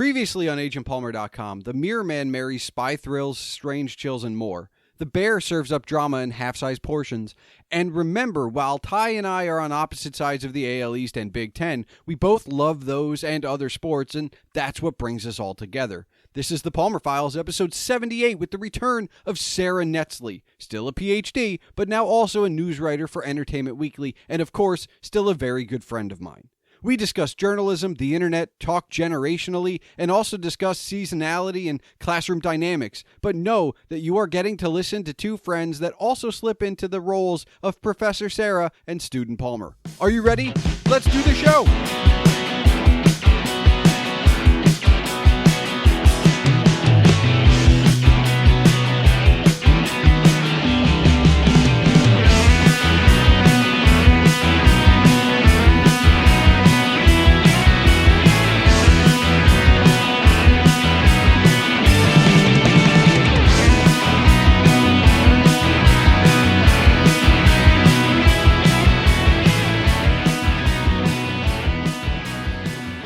Previously on agentpalmer.com, the Mirror Man marries spy thrills, strange chills, and more. The Bear serves up drama in half-sized portions. And remember, while Ty and I are on opposite sides of the AL East and Big Ten, we both love those and other sports, and that's what brings us all together. This is the Palmer Files, episode 78, with the return of Sara Netzley, still a PhD, but now also a newswriter for Entertainment Weekly, and of course, still a very good friend of mine. We discuss journalism, the internet, talk generationally, and also discuss seasonality and classroom dynamics. But know that you are getting to listen to two friends that also slip into the roles of Professor Sara and Student Palmer. Are you ready? Let's do the show!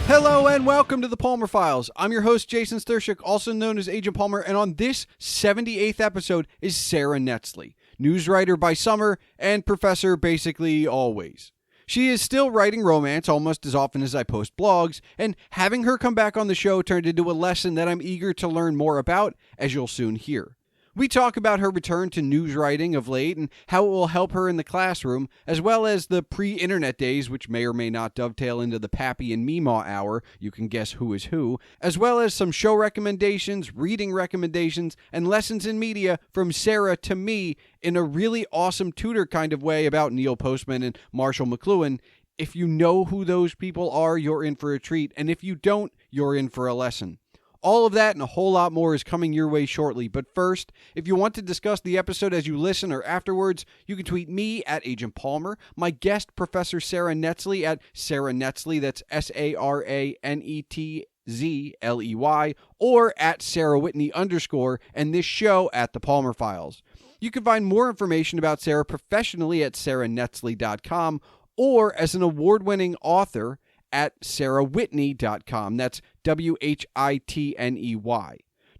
Hello and welcome to the Palmer Files. I'm your host, Jason Stershik, also known as Agent Palmer, and on this 78th episode is Sara Netzley, newswriter by summer and professor basically always. She is still writing romance almost as often as I post blogs, and having her come back on the show turned into a lesson that I'm eager to learn more about, as you'll soon hear. We talk about her return to news writing of late and how it will help her in the classroom, as well as the pre-internet days, which may or may not dovetail into the Pappy and MeeMaw hour, you can guess who is who, as well as some show recommendations, reading recommendations, and lessons in media from Sara to me in a really awesome tutor kind of way about Neil Postman and Marshall McLuhan. If you know who those people are, you're in for a treat, and if you don't, you're in for a lesson. All of that and a whole lot more is coming your way shortly. But first, if you want to discuss the episode as you listen or afterwards, you can tweet me at Agent Palmer, my guest, Professor Sara Netzley, at Sara Netzley, that's SaraNetzley, or at Sara Whitney _, and this show at The Palmer Files. You can find more information about Sara professionally at SaraNetzley.com or as an award-winning author at SaraWhitney.com. That's WHITNEY.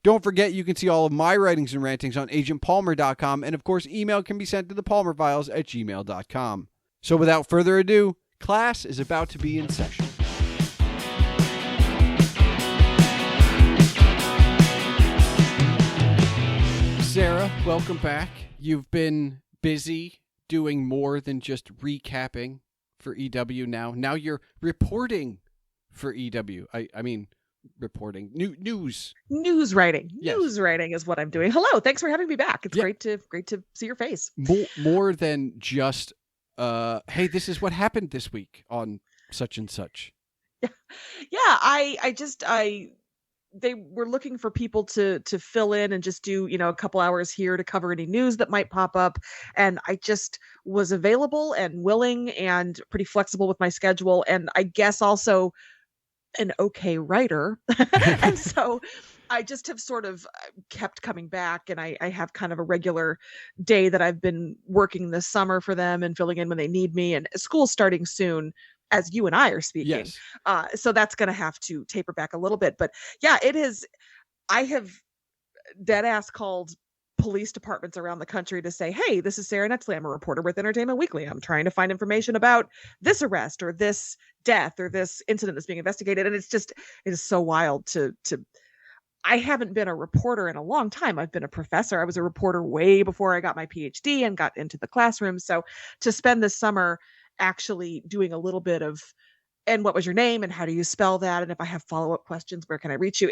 Don't forget you can see all of my writings and rantings on agentpalmer.com, and of course email can be sent to thepalmerfiles@gmail.com. So without further ado, class is about to be in session. Sara, welcome back. You've been busy doing more than just recapping for EW now. Now you're reporting for EW. I mean, reporting. News writing. Yes. News writing is what I'm doing. Hello, thanks for having me back. It's great to see your face. More than just hey, this is what happened this week on such and such. Yeah, they were looking for people to fill in and just do, a couple hours here to cover any news that might pop up. And I just was available and willing and pretty flexible with my schedule. And I guess also an okay writer. And so I just have sort of kept coming back, and I have kind of a regular day that I've been working this summer for them and filling in when they need me. And school's starting soon, as you and I are speaking. Yes. So that's going to have to taper back a little bit. But yeah, it is. I have dead ass called police departments around the country to say, hey, this is Sara Netzley. I'm a reporter with Entertainment Weekly. I'm trying to find information about this arrest or this death or this incident that's being investigated. And it is so wild to I haven't been a reporter in a long time. I've been a professor. I was a reporter way before I got my PhD and got into the classroom. So to spend this summer actually doing a little bit of, and what was your name and how do you spell that? And if I have follow-up questions, where can I reach you?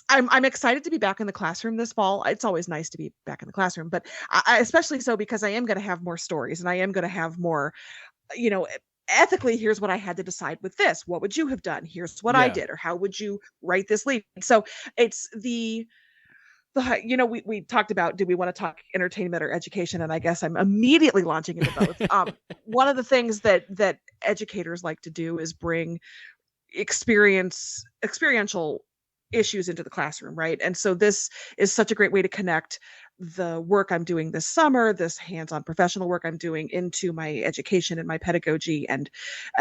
I'm excited to be back in the classroom this fall. It's always nice to be back in the classroom, but I especially so because I am going to have more stories and I am going to have more, ethically, here's what I had to decide with this. What would you have done? Here's what I did, or how would you write this lead? So it's we talked about, do we want to talk entertainment or education? And I guess I'm immediately launching into both. One of the things that educators like to do is bring experiential issues into the classroom, right? And so this is such a great way to connect the work I'm doing this summer, this hands-on professional work I'm doing, into my education and my pedagogy, and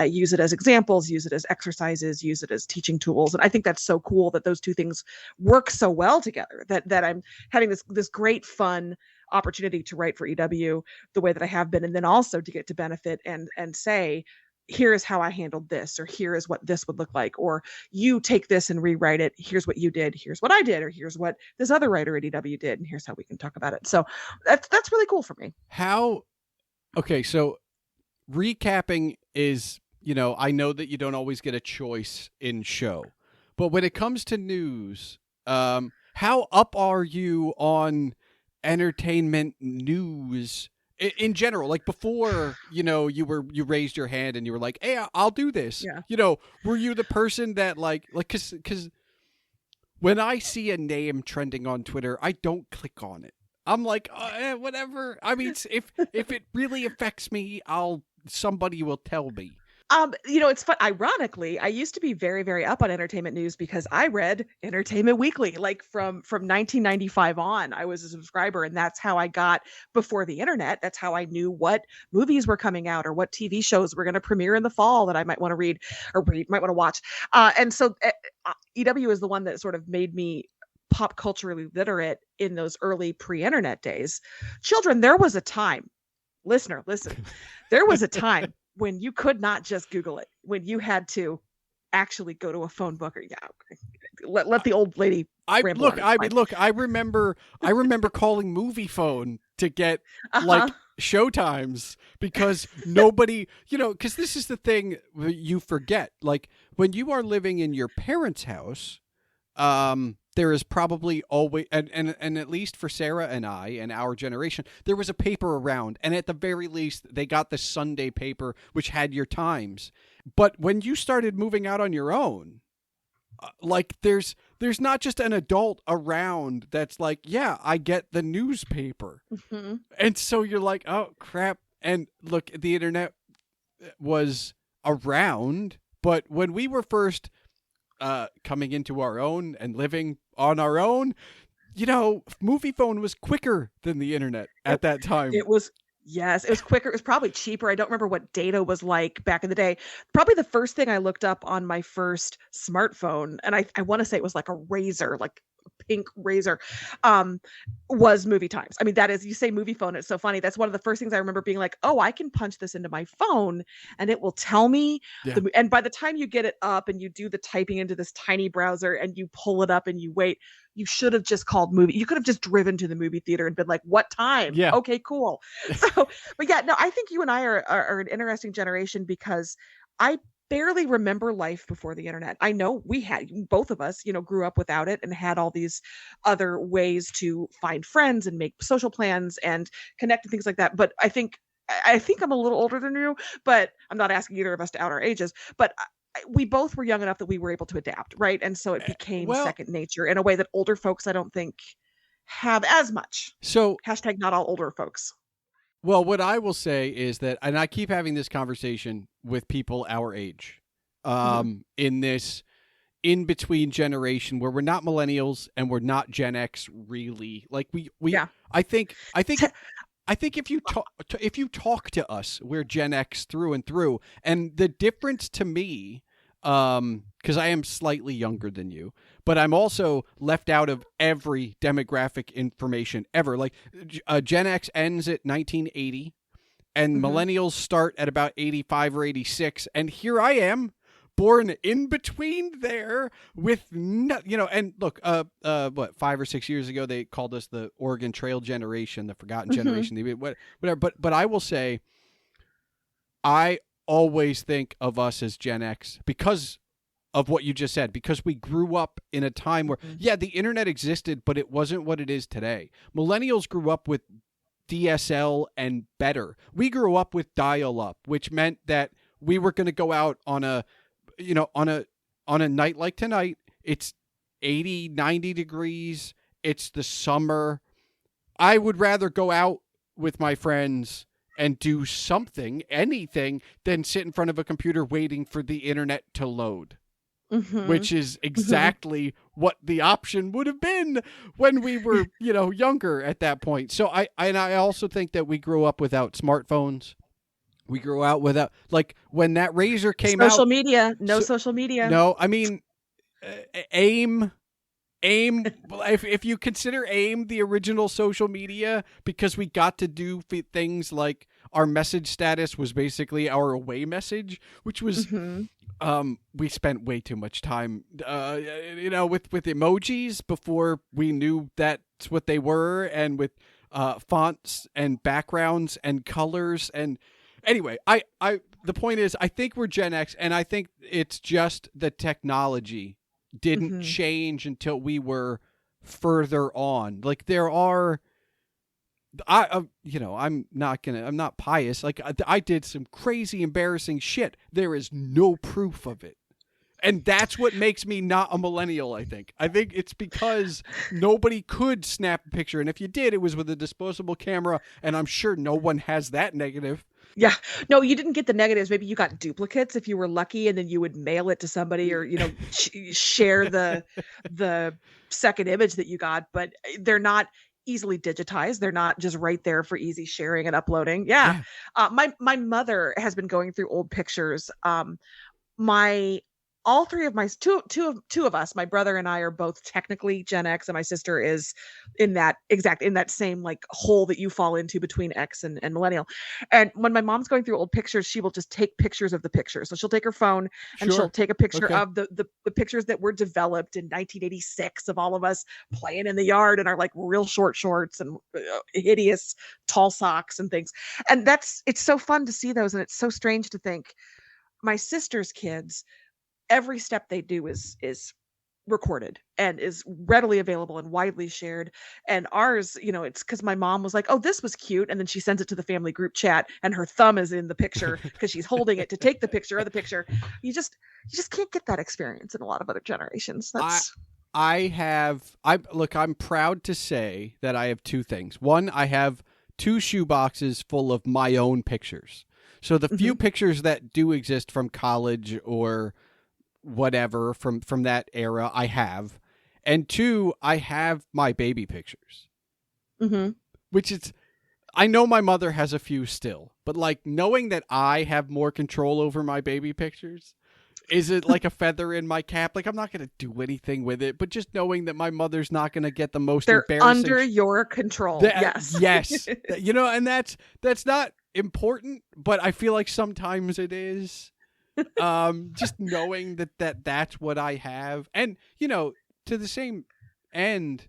use it as examples, use it as exercises, use it as teaching tools. And I think that's so cool that those two things work so well together, that I'm having this great fun opportunity to write for EW the way that I have been, and then also to get to benefit and say, here is how I handled this, or here is what this would look like, or you take this and rewrite it. Here's what you did. Here's what I did, or here's what this other writer at EW did, and here's how we can talk about it. So that's really cool for me. Okay, so recapping is, I know that you don't always get a choice in show, but when it comes to news, how up are you on entertainment news in general? Like before, you raised your hand and you were like, hey, I'll do this. Yeah. Were you the person that because when I see a name trending on Twitter, I don't click on it. I'm like, whatever. I mean, if it really affects me, somebody will tell me. It's fun. Ironically, I used to be very, very up on entertainment news because I read Entertainment Weekly, like from 1995 on. I was a subscriber, and that's how I got, before the internet, that's how I knew what movies were coming out or what TV shows were going to premiere in the fall that I might want to might want to watch. And so EW is the one that sort of made me pop culturally literate in those early pre-internet days. Children, there was a time, listener, listen, there was a time when you could not just Google it, when you had to actually go to a phone book, or let the old lady ramble. I remember calling Movie Phone to get like showtimes, because nobody, because this is the thing you forget. Like when you are living in your parents' house, there is probably always, and at least for Sarah and I and our generation, there was a paper around, and at the very least, they got the Sunday paper, which had your times. But when you started moving out on your own, like there's not just an adult around that's like, yeah, I get the newspaper. Mm-hmm. And so you're like, oh crap. And look, the internet was around, but when we were first coming into our own and living on our own, Movie Phone was quicker than the internet at that time. Yes, it was quicker. It was probably cheaper. I don't remember what data was like back in the day. Probably the first thing I looked up on my first smartphone, and I want to say it was like a Razor, like a pink Razor, was Movie Times. I mean, that is, you say Movie Phone, it's so funny. That's one of the first things I remember being like, oh, I can punch this into my phone and it will tell me. Yeah. And by the time you get it up and you do the typing into this tiny browser and you pull it up and you wait, you should have just called movie. You could have just driven to the movie theater and been like, what time? Yeah. Okay, cool. So, but yeah, no, I think you and I are an interesting generation, because I barely remember life before the internet. I know both of us, grew up without it and had all these other ways to find friends and make social plans and connect and things like that. But I think I'm a little older than you, but I'm not asking either of us to out our ages, but we both were young enough that we were able to adapt, right? And so it became second nature in a way that older folks, I don't think, have as much. So hashtag not all older folks. Well, what I will say is that, and I keep having this conversation with people our age, in this in-between generation where we're not millennials and we're not Gen X, really. Like I think if you talk to us, we're Gen X through and through. And the difference to me, because I am slightly younger than you, but I'm also left out of every demographic information ever. Like Gen X ends at 1980 and millennials start at about 85 or 86. And here I am, born in between there with, and look, 5 or 6 years ago, they called us the Oregon Trail generation, the forgotten generation, whatever. But I will say, I always think of us as Gen X because of what you just said, because we grew up in a time where, the internet existed, but it wasn't what it is today. Millennials grew up with DSL and better. We grew up with dial-up, which meant that we were going to go out on a night like tonight. It's 80, 90 degrees. It's the summer. I would rather go out with my friends and do something, anything, than sit in front of a computer waiting for the internet to load, which is exactly what the option would have been when we were, younger at that point. So I also think that we grew up without smartphones. We grew out without, like, when that Razor came out. Social media, no social media. No, I mean, AIM, if you consider AIM the original social media, because we got to do things like our message status was basically our away message, which was, we spent way too much time, with emojis before we knew that's what they were, and with fonts and backgrounds and colors. And anyway, the point is, I think we're Gen X, and I think it's just the technology didn't change until we were further on. Like, there are, I'm not pious. Like, I did some crazy, embarrassing shit. There is no proof of it. And that's what makes me not a millennial, I think. I think it's because nobody could snap a picture. And if you did, it was with a disposable camera. And I'm sure no one has that negative. Yeah. No, you didn't get the negatives. Maybe you got duplicates if you were lucky, and then you would mail it to somebody, or, share the second image that you got. But they're not easily digitized. They're not just right there for easy sharing and uploading. Yeah. My mother has been going through old pictures. All three of my two of us, my brother and I, are both technically Gen X, and my sister is in that same like hole that you fall into between X and millennial. And when my mom's going through old pictures, she will just take pictures of the pictures. So she'll take her phone and she'll take a picture of the pictures that were developed in 1986 of all of us playing in the yard in our like real short shorts and hideous tall socks and things. And it's so fun to see those, and it's so strange to think my sister's kids, every step they do is recorded and is readily available and widely shared. And ours, it's because my mom was like, oh, this was cute. And then she sends it to the family group chat, and her thumb is in the picture because she's holding it to take the picture of the picture. You just can't get that experience in a lot of other generations. I'm proud to say that I have two things. One, I have 2 shoe boxes full of my own pictures. So the few pictures that do exist from college or whatever from that era, I have. And 2, I have my baby pictures. Which is, I know my mother has a few still, but like knowing that I have more control over my baby pictures, is it like a feather in my cap? Like, I'm not going to do anything with it, but just knowing that my mother's not going to get the most embarrassing. Under your control. Yes. Yes. And that's not important, but I feel like sometimes it is. Just knowing that's what I have. And, to the same end,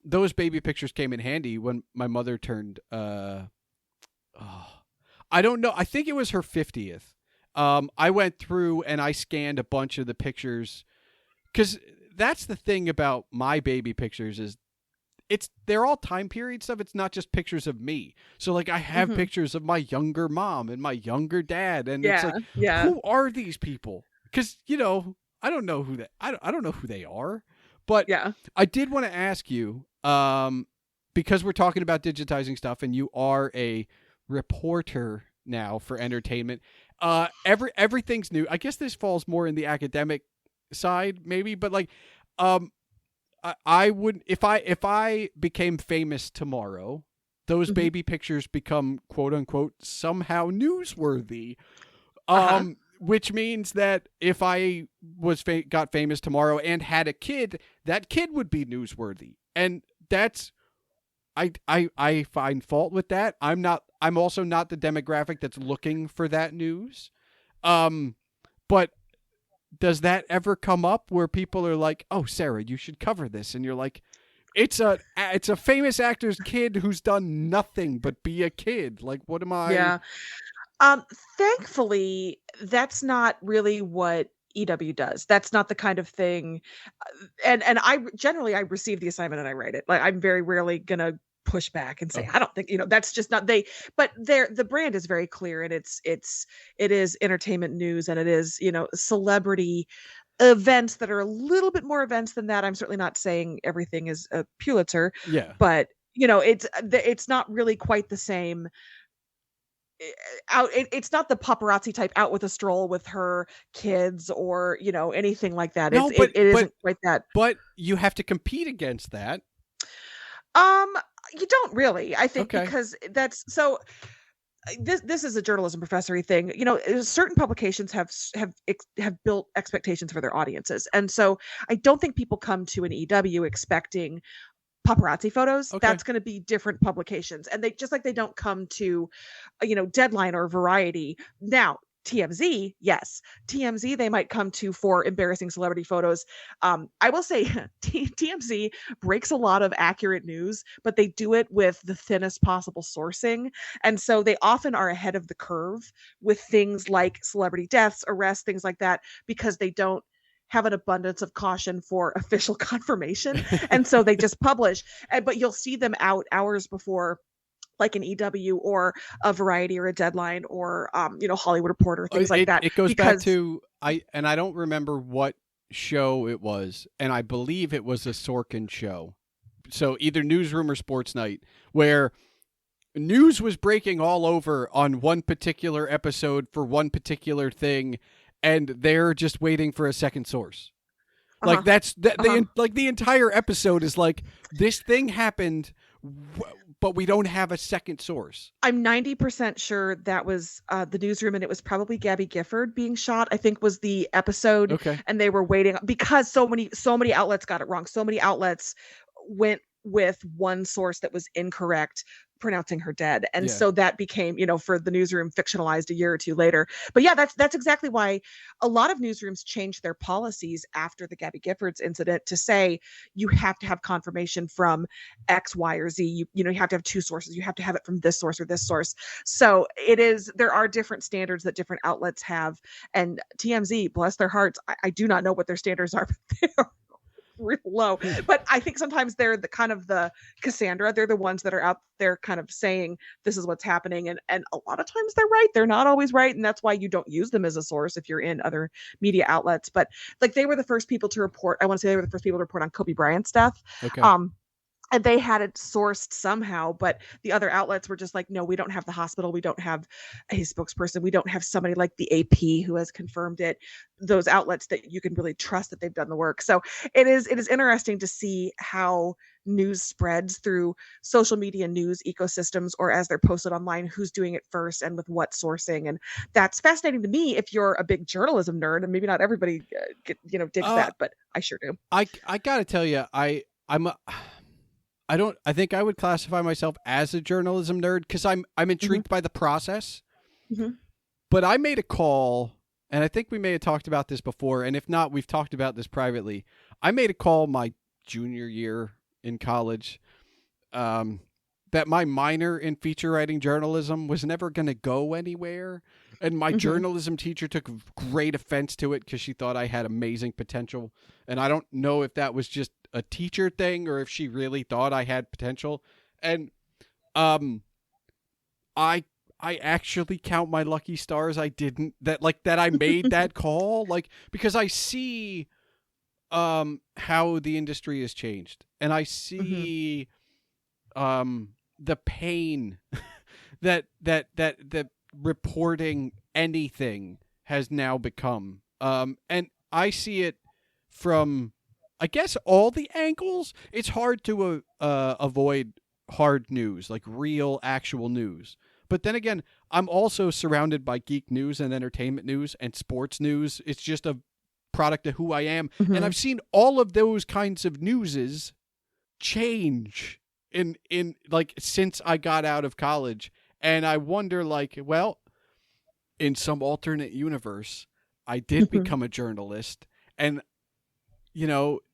those baby pictures came in handy when my mother turned, I don't know. I think it was her 50th. I went through and I scanned a bunch of the pictures, because that's the thing about my baby pictures is they're all time period stuff. It's not just pictures of me. So like I have pictures of my younger mom and my younger dad, and it's like, who are these people? Because I don't know who I don't know who they are. But I did want to ask you, because we're talking about digitizing stuff, and you are a reporter now for entertainment. Everything's new. I guess this falls more in the academic side, maybe, but like, I would, if I became famous tomorrow, those baby pictures become quote unquote somehow newsworthy. Which means that if I got famous tomorrow and had a kid, that kid would be newsworthy. And that's, I find fault with that. I'm also not the demographic that's looking for that news. But does that ever come up where people are like, "Oh, Sarah, you should cover this," and you're like, "It's a famous actor's kid who's done nothing but be a kid. Like, what am I?" Yeah. Thankfully, that's not really what EW does. That's not the kind of thing. And I generally receive the assignment and I write it. Like, I'm very rarely gonna push back and say, I don't think, that's just not but the brand is very clear, and it is entertainment news, and it is, celebrity events that are a little bit more events than that. I'm certainly not saying everything is a Pulitzer, but it's not really quite the same it's not the paparazzi type out with a stroll with her kids or, anything like that. No, It isn't quite that. But you have to compete against that. Um, you don't really, I think, Okay. because that's so. This is a journalism professory thing. Certain publications have built expectations for their audiences, and so I don't think people come to an EW expecting paparazzi photos. Okay. That's going to be different publications, and they just like they don't come to, Deadline or Variety. Now, TMZ, yes, TMZ they might come to for embarrassing celebrity photos. I will say TMZ breaks a lot of accurate news, but they do it with the thinnest possible sourcing, and so they often are ahead of the curve with things like celebrity deaths, arrests, things like that, because they don't have an abundance of caution for official confirmation, and so they just publish. But you'll see them out hours before, like an EW or a Variety or a Deadline or Hollywood Reporter, things like that. It goes back to I don't remember what show it was, and I believe it was a Sorkin show. So either Newsroom or Sports Night, where news was breaking all over on one particular episode for one particular thing, and they're just waiting for a second source. Like that's the entire episode is like, this thing happened, but we don't have a second source. I'm 90% sure that was the Newsroom, and it was probably Gabby Gifford being shot, I think was the episode. Okay. And they were waiting because so many outlets got it wrong. So many outlets went with one source that was incorrect, pronouncing her dead. And so that became, for the Newsroom, fictionalized a year or two later. But yeah, that's exactly why a lot of newsrooms changed their policies after the Gabby Giffords incident to say you have to have confirmation from X, Y, or Z. You have to have two sources. You have to have it from this source or this source. So there are different standards that different outlets have. And TMZ, bless their hearts, I do not know what their standards are, but they are real low. But I think sometimes they're the kind of the Cassandra. They're the ones that are out there kind of saying this is what's happening, and a lot of times they're right. They're not always right, and that's why you don't use them as a source if you're in other media outlets. But like, they were the first people to report. I want to say they were the first people to report on Kobe Bryant's death. Okay. And they had it sourced somehow, but the other outlets were just like, no, we don't have the hospital. We don't have a spokesperson. We don't have somebody like the AP who has confirmed it. Those outlets that you can really trust that they've done the work. So it is interesting to see how news spreads through social media news ecosystems, or as they're posted online, who's doing it first and with what sourcing. And that's fascinating to me if you're a big journalism nerd, and maybe not everybody digs that, but I sure do. I gotta tell you, I think I would classify myself as a journalism nerd because I'm intrigued by the process. Mm-hmm. But I made a call, and I think we may have talked about this before, and if not, we've talked about this privately. I made a call my junior year in college that my minor in feature writing journalism was never going to go anywhere. And my journalism teacher took great offense to it because she thought I had amazing potential. And I don't know if that was just a teacher thing or if she really thought I had potential. And I actually count my lucky stars I made that call, because I see how the industry has changed, and I see the pain that reporting anything has now become, and I see it from, I guess, all the angles. It's hard to avoid hard news, like real actual news. But then again, I'm also surrounded by geek news and entertainment news and sports news. It's just a product of who I am. And I've seen all of those kinds of newses change in since I got out of college. And I wonder, well, in some alternate universe, I did become a journalist. And,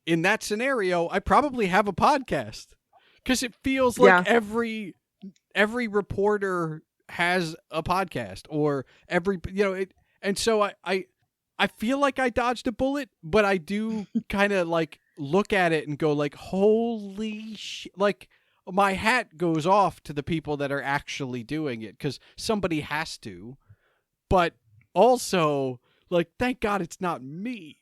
in that scenario, I probably have a podcast, because it feels like every reporter has a podcast, or and so I feel like I dodged a bullet, but I do kind of look at it and go holy shit, my hat goes off to the people that are actually doing it, because somebody has to, but also thank God it's not me.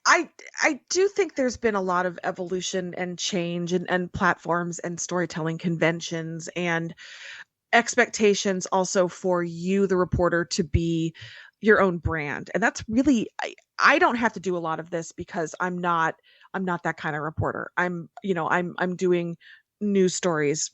I do think there's been a lot of evolution and change and platforms and storytelling conventions and expectations also for you, the reporter, to be your own brand. And that's really, I don't have to do a lot of this because I'm not that kind of reporter. I'm doing news stories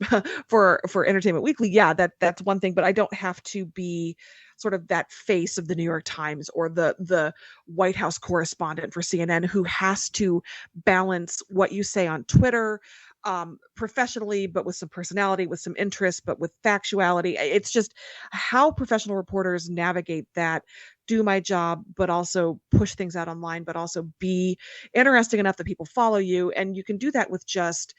for Entertainment Weekly. Yeah, that's one thing, but I don't have to be sort of that face of the New York Times or the White House correspondent for CNN who has to balance what you say on Twitter professionally, but with some personality, with some interest, but with factuality. It's just how professional reporters navigate that, do my job, but also push things out online, but also be interesting enough that people follow you. And you can do that with just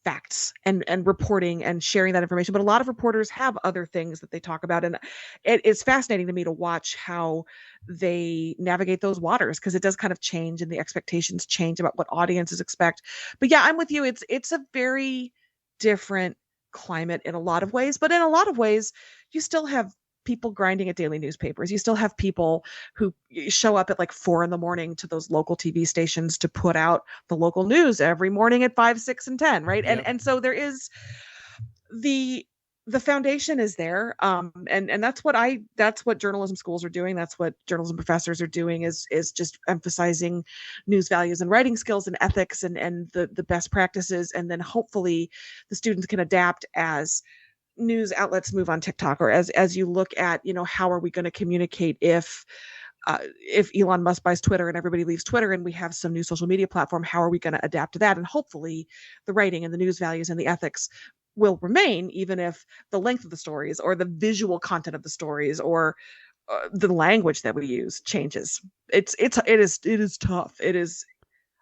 facts and reporting and sharing that information. But a lot of reporters have other things that they talk about. And it's fascinating to me to watch how they navigate those waters, because it does kind of change and the expectations change about what audiences expect. But yeah, I'm with you. It's a very different climate in a lot of ways, but in a lot of ways, you still have people grinding at daily newspapers. You still have people who show up at like 4 a.m. to those local TV stations to put out the local news every morning at 5, 6, and 10, right? Yep. And so there is the foundation is there. And that's what journalism schools are doing. That's what journalism professors are doing is just emphasizing news values and writing skills and ethics and the best practices. And then hopefully the students can adapt as news outlets move on TikTok, or as you look at, how are we going to communicate if Elon Musk buys Twitter and everybody leaves Twitter and we have some new social media platform, how are we going to adapt to that? And hopefully the writing and the news values and the ethics will remain, even if the length of the stories or the visual content of the stories or the language that we use changes. It is tough. It is.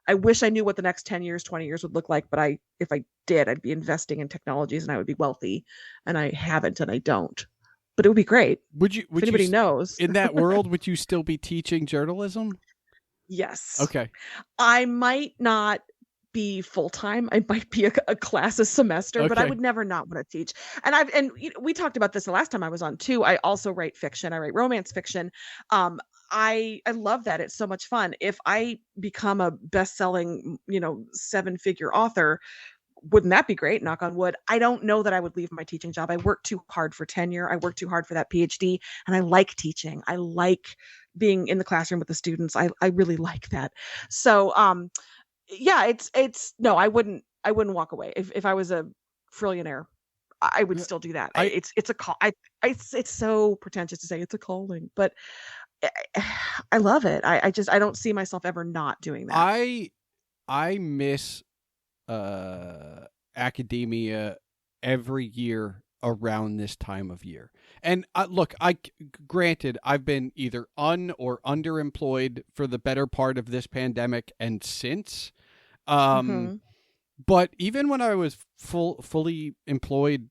I wish I knew what the next 10 years, 20 years would look like, but if I did, I'd be investing in technologies and I would be wealthy, and I haven't and I don't. But it would be great. Would you if anybody knows. In that world, would you still be teaching journalism? Yes. Okay. I might not be full-time. I might be a class a semester, but I would never not want to teach. And we talked about this the last time I was on too. I also write fiction. I write romance fiction. I love that. It's so much fun. If I become a best-selling, 7-figure author, wouldn't that be great? Knock on wood. I don't know that I would leave my teaching job. I worked too hard for tenure. I worked too hard for that PhD, and I like teaching. I like being in the classroom with the students. I really like that. So, yeah, it's no, I wouldn't walk away. If I was a trillionaire, I would still do that. It's a call. It's so pretentious to say it's a calling, but I love it. I don't see myself ever not doing that. I miss academia every year around this time of year. And look, granted, I've been either or underemployed for the better part of this pandemic and since. But even when I was fully employed,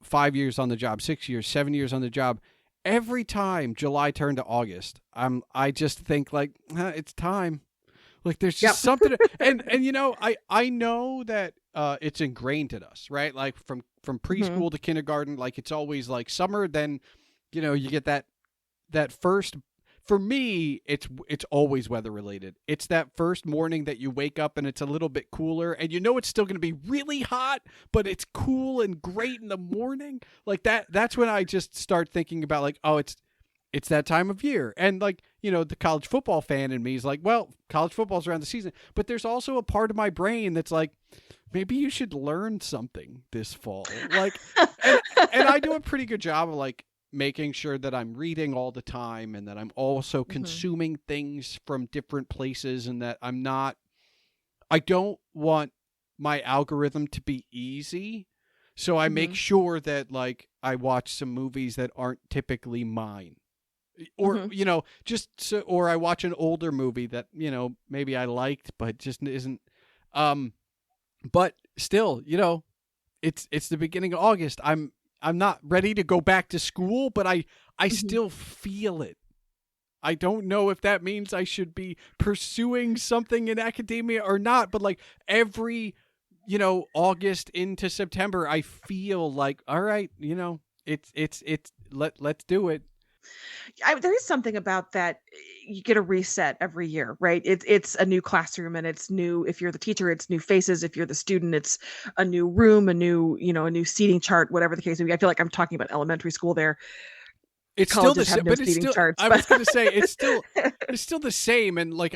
5 years on the job, 6 years, 7 years on the job, every time July turned to August, I just think it's time. Like there's just something, and I know that it's ingrained in us, right? Like from preschool to kindergarten, like it's always like summer. Then, you get that first. For me, it's always weather related. It's that first morning that you wake up and it's a little bit cooler, and it's still going to be really hot, but it's cool and great in the morning. Like that's when I just start thinking about it's that time of year. And the college football fan in me is like, well, college football's around the season, but there's also a part of my brain that's like, maybe you should learn something this fall. And I do a pretty good job of making sure that I'm reading all the time and that I'm also consuming things from different places, and that I don't want my algorithm to be easy. So I make sure that I watch some movies that aren't typically mine, or, or I watch an older movie that, maybe I liked, but just isn't, but still, it's the beginning of August. I'm not ready to go back to school, but I still feel it. I don't know if that means I should be pursuing something in academia or not, but every, August into September, I feel like, all right, let's do it. There is something about that. you get a reset every year, right? It's a new classroom, and it's new. If you're the teacher, it's new faces. If you're the student, it's a new room, a new seating chart, whatever the case may be. I feel like I'm talking about elementary school there. It's still the Colleges have same, no but it's seating still. charts, I but- was going to say it's still the same, and like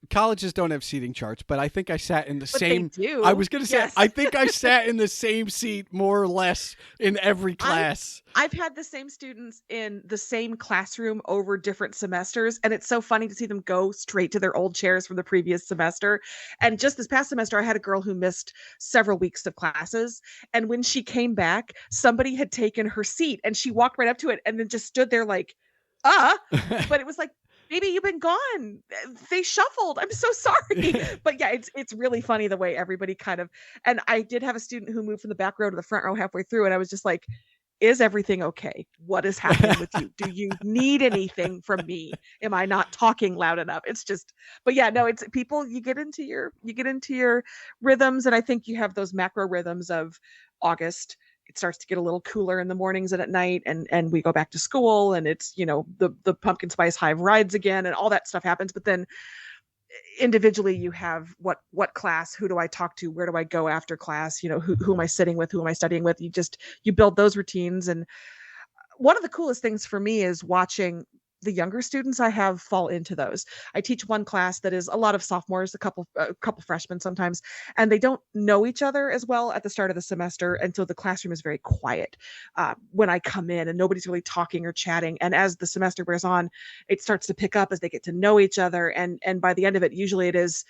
colleges don't have seating charts, but I think I sat in the But same. they do. I was going to say Yes. I think I sat in the same seat more or less in every class. I've had the same students in the same classroom over different semesters, and it's so funny to see them go straight to their old chairs from the previous semester. And just this past semester, I had a girl who missed several weeks of classes, and when she came back, somebody had taken her seat, and she walked right up to it and then just stood there like, but it was like, baby, you've been gone. They shuffled. I'm so sorry. But yeah, it's really funny the way everybody kind of, and I did have a student who moved from the back row to the front row halfway through, and I was just like, is everything okay? What is happening with you? Do you need anything from me? Am I not talking loud enough? It's just, but yeah, no, it's people, you get into your rhythms. And I think you have those macro rhythms of August. It starts to get a little cooler in the mornings and at night, and we go back to school, and it's, the pumpkin spice hive rides again, and all that stuff happens. But then individually you have what class, who do I talk to, where do I go after class, who am I sitting with, who am I studying with, you build those routines. And one of the coolest things for me is watching the younger students I have fall into those. I teach one class that is a lot of sophomores, a couple freshmen sometimes, and they don't know each other as well at the start of the semester. And so the classroom is very quiet when I come in, and nobody's really talking or chatting. And as the semester wears on, it starts to pick up as they get to know each other. And by the end of it, usually it is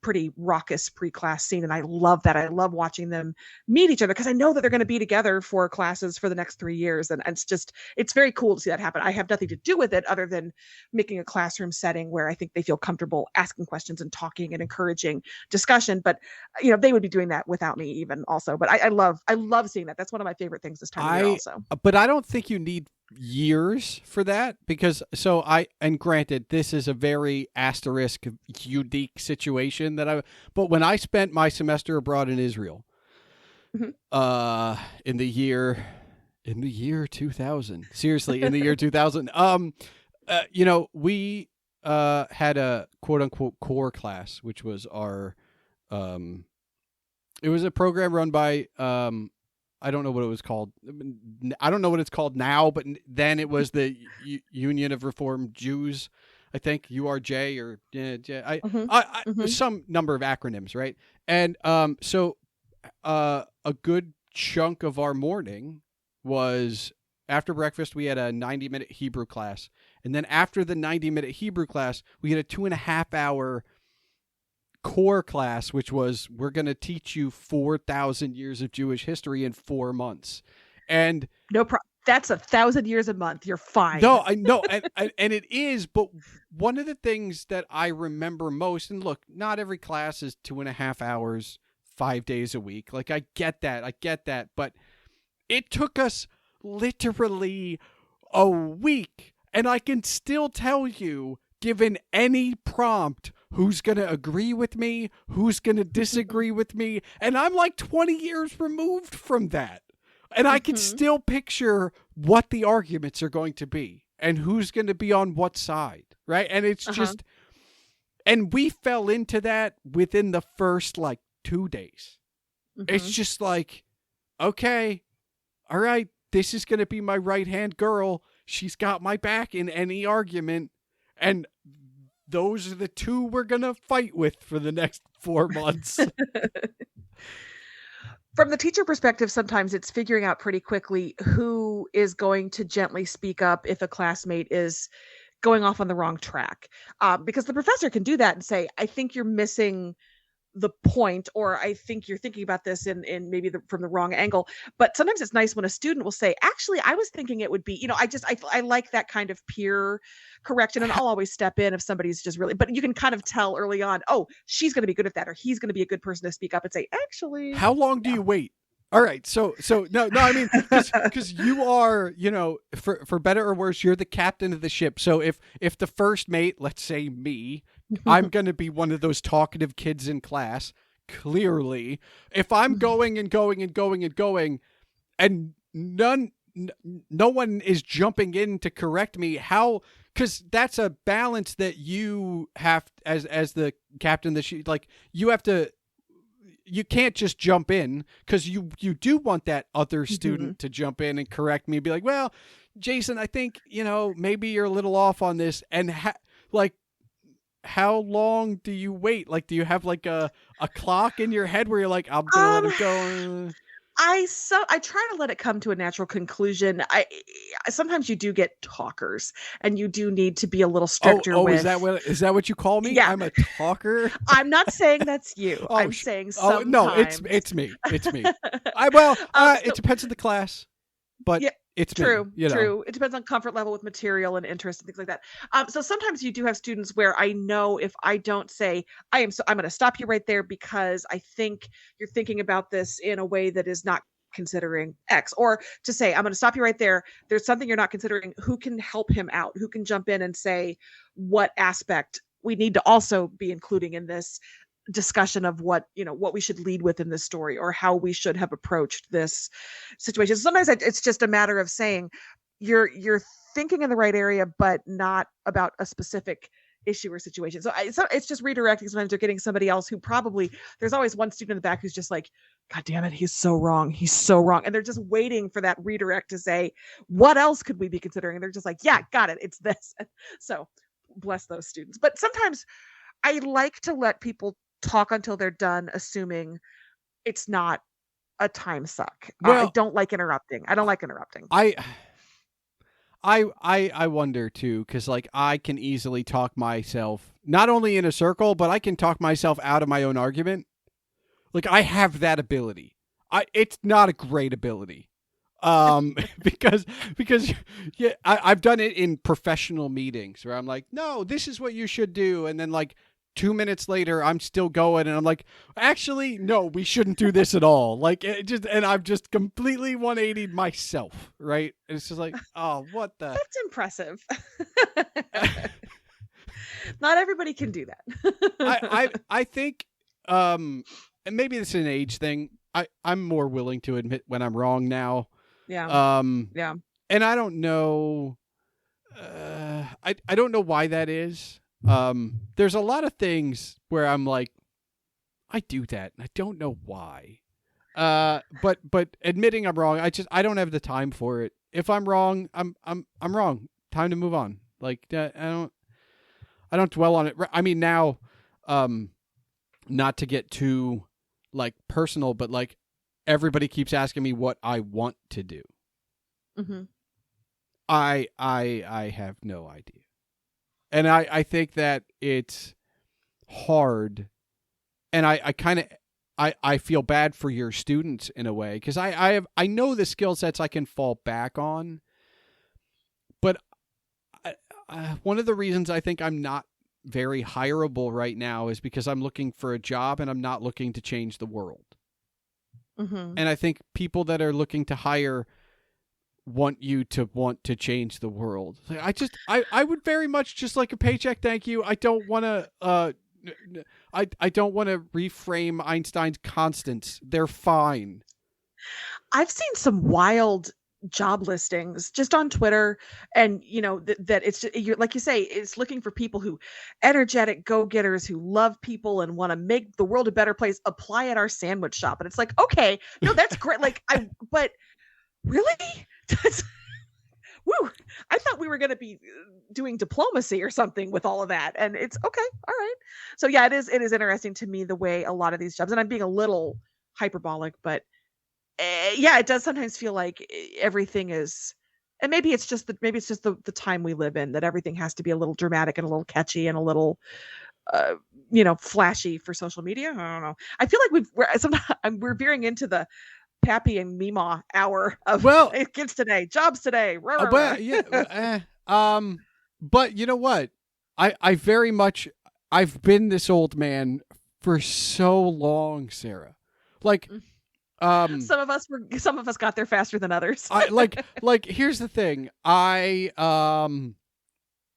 pretty raucous pre-class scene, and I love that. I love watching them meet each other because I know that they're going to be together for classes for the next 3 years, and it's very cool to see that happen. I have nothing to do with it other than making a classroom setting where I think they feel comfortable asking questions and talking and encouraging discussion. But they would be doing that without me even also. But I love seeing that. That's one of my favorite things this time of year also. But I don't think you need years for that, because and granted, this is a very asterisk unique situation but when I spent my semester abroad in Israel, in the year 2000, seriously, in the year 2000, we had a quote unquote core class, which was our it was a program run by I don't know what it was called. I don't know what it's called now, but then it was the Union of Reformed Jews, I think, URJ or some number of acronyms, right? And so a good chunk of our morning was after breakfast. We had a 90-minute Hebrew class, and then after the 90-minute Hebrew class, we had a 2.5-hour core class, which was, we're going to teach you 4,000 years of Jewish history in 4 months. And no problem. That's 1,000 years a month. You're fine. No, I know. And it is. But one of the things that I remember most, and look, not every class is 2.5 hours, 5 days a week. Like, I get that. But it took us literally a week. And I can still tell you, given any prompt, who's going to agree with me, who's going to disagree with me. And I'm like 20 years removed from that. And I can still picture what the arguments are going to be and who's going to be on what side, right? And it's just, and we fell into that within the first 2 days. It's just like, okay, all right, this is going to be my right-hand girl. She's got my back in any argument. And those are the two we're going to fight with for the next 4 months. From the teacher perspective, sometimes it's figuring out pretty quickly who is going to gently speak up if a classmate is going off on the wrong track. Because the professor can do that and say, I think you're missing the point, or I think you're thinking about this in maybe from the wrong angle. But sometimes it's nice when a student will say, actually, I was thinking it would be, I like that kind of peer correction, and I'll always step in if somebody's just really, but you can kind of tell early on, oh, she's going to be good at that, or he's going to be a good person to speak up and say, actually. How long do you wait? All right. So no, I mean, because you are, for better or worse, you're the captain of the ship. So if the first mate, let's say me, I'm going to be one of those talkative kids in class, clearly. If I'm going and going and going and going, and no one is jumping in to correct me, how because that's a balance that you have as the captain that you have to. You can't just jump in, because you do want that other student to jump in and correct me and be like, well, Jason, I think, maybe you're a little off on this. And how long do you wait? Like, do you have like a clock in your head where you're like, I'm going to let it go? I try to let it come to a natural conclusion. Sometimes you do get talkers, and you do need to be a little stricter. Is that what you call me? Yeah. I'm a talker. I'm not saying that's you. I'm saying sometimes. No, it's me. It's me. It depends on the class, but yeah, it's true. Me, True. It depends on comfort level with material and interest and things like that. So sometimes you do have students where I know if I don't say I'm going to stop you right there because I think you're thinking about this in a way that is not considering X, or to say I'm going to stop you right there. There's something you're not considering. Who can help him out? Who can jump in and say what aspect we need to also be including in this discussion of what we should lead with in this story, or how we should have approached this situation. Sometimes it's just a matter of saying you're thinking in the right area, but not about a specific issue or situation. So it's just redirecting. Sometimes they're getting somebody else who there's always one student in the back who's just like, God damn it, he's so wrong. And they're just waiting for that redirect to say, what else could we be considering? And they're just like, yeah, got it. It's this. So bless those students. But sometimes I like to let people talk until they're done, assuming it's not a time suck. Well, I don't like interrupting. I wonder too, because like I can easily talk myself not only in a circle, but I can talk myself out of my own argument. Like I have that ability. It's not a great ability, because yeah, I've done it in professional meetings where I'm like, no, this is what you should do, and then like 2 minutes later, I'm still going, and I'm like, actually, no, we shouldn't do this at all. Like, and I've just completely 180'd myself, right? And it's just like, oh, what the? That's impressive. Not everybody can do that. I think, and maybe it's an age thing. I'm more willing to admit when I'm wrong now. Yeah. Yeah. And I don't know. I don't know why that is. There's a lot of things where I'm like, I do that, and I don't know why. But admitting I'm wrong, I don't have the time for it. If I'm wrong, I'm wrong. Time to move on. Like I don't dwell on it. I mean, now, not to get too like personal, but like everybody keeps asking me what I want to do. Mm-hmm. I have no idea. And I think that it's hard, and I feel bad for your students in a way, because I know the skill sets I can fall back on, but one of the reasons I think I'm not very hireable right now is because I'm looking for a job and I'm not looking to change the world. Mm-hmm. And I think people that are looking to hire want to change the world. I would very much just like a paycheck, thank you. I don't want to I don't want to reframe Einstein's constants. They're fine. I've seen some wild job listings just on Twitter, and that it's just, like you say, it's looking for people who energetic go-getters who love people and want to make the world a better place. Apply at our sandwich shop. And it's like, okay, no, that's great. But really? Woo! I thought we were going to be doing diplomacy or something with all of that, and it's okay. All right. So yeah, it is interesting to me the way a lot of these jobs, and I'm being a little hyperbolic, but yeah, it does sometimes feel like everything is, and maybe it's just the time we live in, that everything has to be a little dramatic and a little catchy and a little flashy for social media. I don't know. I feel like we're veering into the Pappy and MeeMaw hour of kids today, jobs today. Yeah. But you know what? I very much, I've been this old man for so long, Sarah. Like, some of us got there faster than others. Here's the thing. I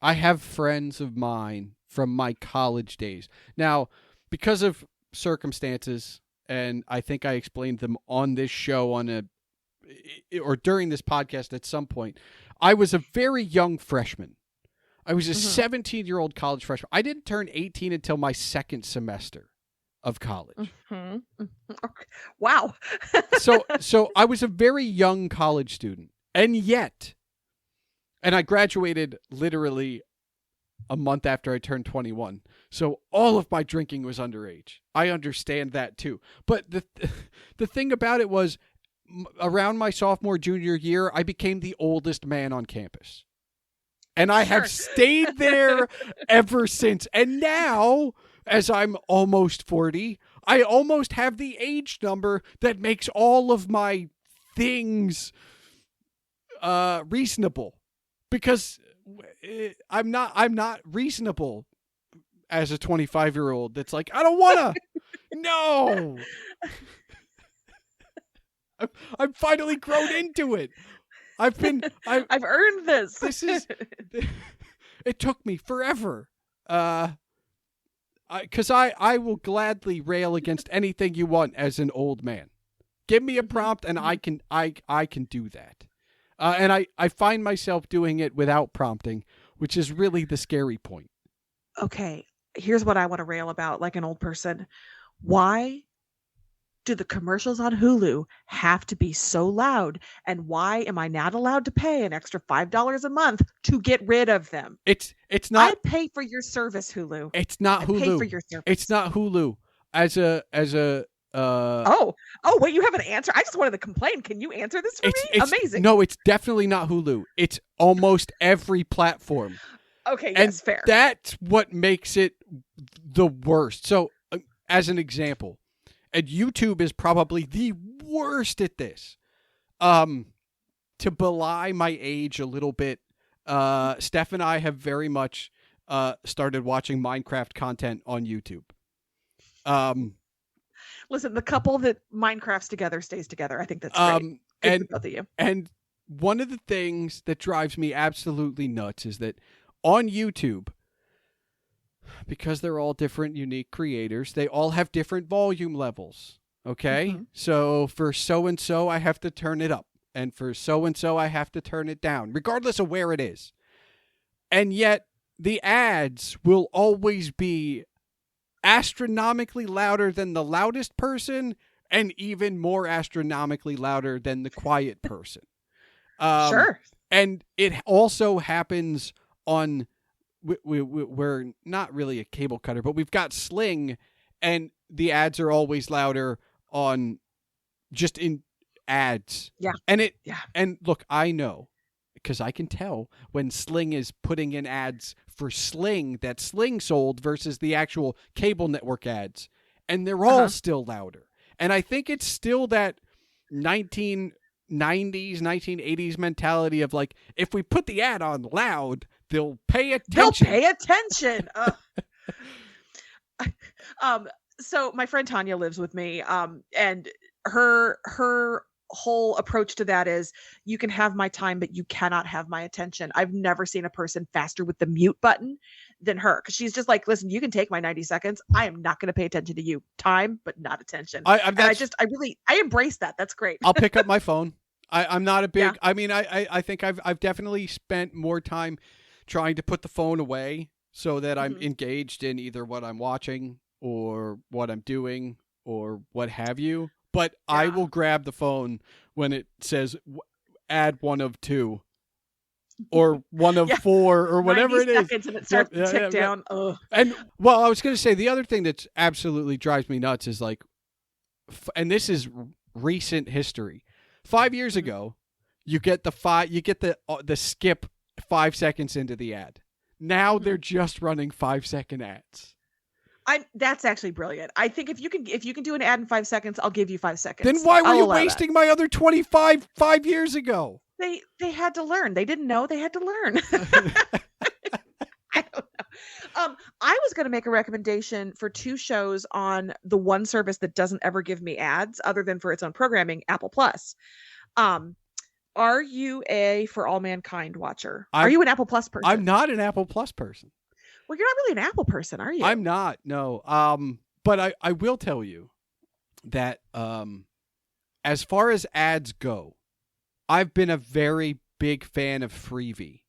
have friends of mine from my college days. Now, because of circumstances, and I think I explained them on this show or during this podcast at some point, I was a very young freshman. I was a 17-year-old college freshman. I didn't turn 18 until my second semester of college. Okay. Wow. So I was a very young college student. And I graduated literally a month after I turned 21. So all of my drinking was underage. I understand that too. But the thing about it was, around my sophomore, junior year, I became the oldest man on campus. And I have stayed there ever since. And now, as I'm almost 40, I almost have the age number that makes all of my things reasonable. Because I'm not reasonable as a 25-year-old that's like, I don't wanna. No. I've finally grown into it. I've earned this. It took me forever. Because I will gladly rail against anything you want as an old man. Give me a prompt and I can do that. And I find myself doing it without prompting, which is really the scary point. Okay, here's what I want to rail about like an old person. Why do the commercials on Hulu have to be so loud? And why am I not allowed to pay an extra $5 a month to get rid of them? It's not. I pay for your service, Hulu. It's not Hulu. I pay for your service. It's not Hulu. As a Oh, wait, you have an answer? I just wanted to complain. Can you answer this for me? Amazing. No, it's definitely not Hulu. It's almost every platform. Okay, and yes, fair. That's what makes it the worst. So, as an example, and YouTube is probably the worst at this. To belie my age a little bit, Steph and I have very much started watching Minecraft content on YouTube. Listen, the couple that Minecrafts together stays together. I think that's great. Good for both of you. And one of the things that drives me absolutely nuts is that on YouTube, because they're all different, unique creators, they all have different volume levels. Okay? Mm-hmm. So for so-and-so, I have to turn it up. And for so-and-so, I have to turn it down, regardless of where it is. And yet, the ads will always be astronomically louder than the loudest person and even more astronomically louder than the quiet person. Sure. And it also happens on, we're not really a cable cutter, but we've got Sling, and the ads are always louder on just in ads. Yeah. And look, I know, because I can tell when Sling is putting in ads for Sling that Sling sold versus the actual cable network ads. And they're all still louder. And I think it's still that 1990s, 1980s mentality of like, if we put the ad on loud, they'll pay attention. So my friend Tanya lives with me, and her whole approach to that is, you can have my time, but you cannot have my attention. I've never seen a person faster with the mute button than her, because she's just like, listen, you can take my 90 seconds. I am not going to pay attention to you. Time, but not attention. I embrace that. That's great. I'll pick up my phone. I'm not a big, yeah. I mean, I think I've definitely spent more time trying to put the phone away so that I'm engaged in either what I'm watching or what I'm doing or what have you. But yeah. I will grab the phone when it says add one of two or one of four or whatever it is. 90 seconds and it starts to tick down. Ugh. And, well, I was going to say, the other thing that's absolutely drives me nuts is like, and this is recent history. 5 years ago, you get the skip 5 seconds into the ad. Now they're just running 5-second ads. That's actually brilliant. I think if you can do an ad in 5 seconds, I'll give you 5 seconds. Then why were you wasting my other 25 5 years ago? They had to learn. They didn't know they had to learn. I don't know. I was going to make a recommendation for 2 shows on the one service that doesn't ever give me ads other than for its own programming, Apple Plus. Are you a For All Mankind watcher? Are you an Apple Plus person? I'm not an Apple Plus person. Well, you're not really an Apple person, are you? I'm not, no. But I will tell you that as far as ads go, I've been a very big fan of Freevee,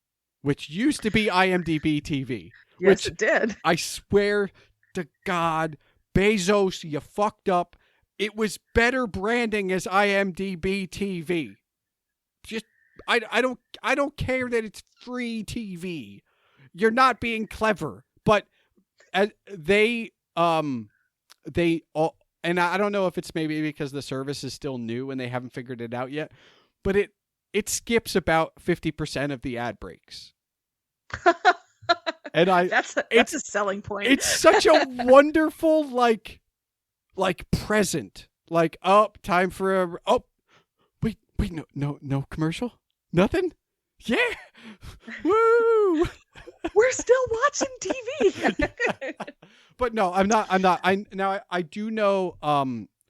which used to be IMDb TV. Yes, which it did. I swear to God, Bezos, you fucked up. It was better branding as IMDb TV. Just I don't care that it's free TV. You're not being clever, but they and I don't know if it's maybe because the service is still new and they haven't figured it out yet, but it skips about 50% of the ad breaks. And that's a selling point. It's such a wonderful like present. Like, oh, time for wait, no commercial? Nothing? Yeah. Woo! We're still watching TV. But no, I'm not. I do know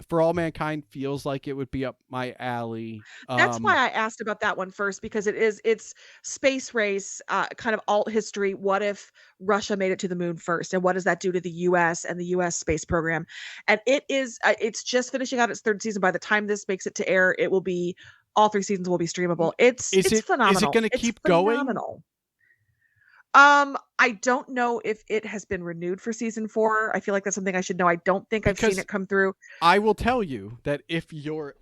For All Mankind feels like it would be up my alley. That's why I asked about that one first, because it's space race, kind of alt history. What if Russia made it to the moon first, and what does that do to the U.S. and the U.S. space program? And it's just finishing out its third season. By the time this makes it to air, it will be all 3 seasons will be streamable. It's phenomenal. Is it going to keep going? Phenomenal. I don't know if it has been renewed for season 4. I feel like that's something I should know. I don't think I've seen it come through. I will tell you that if your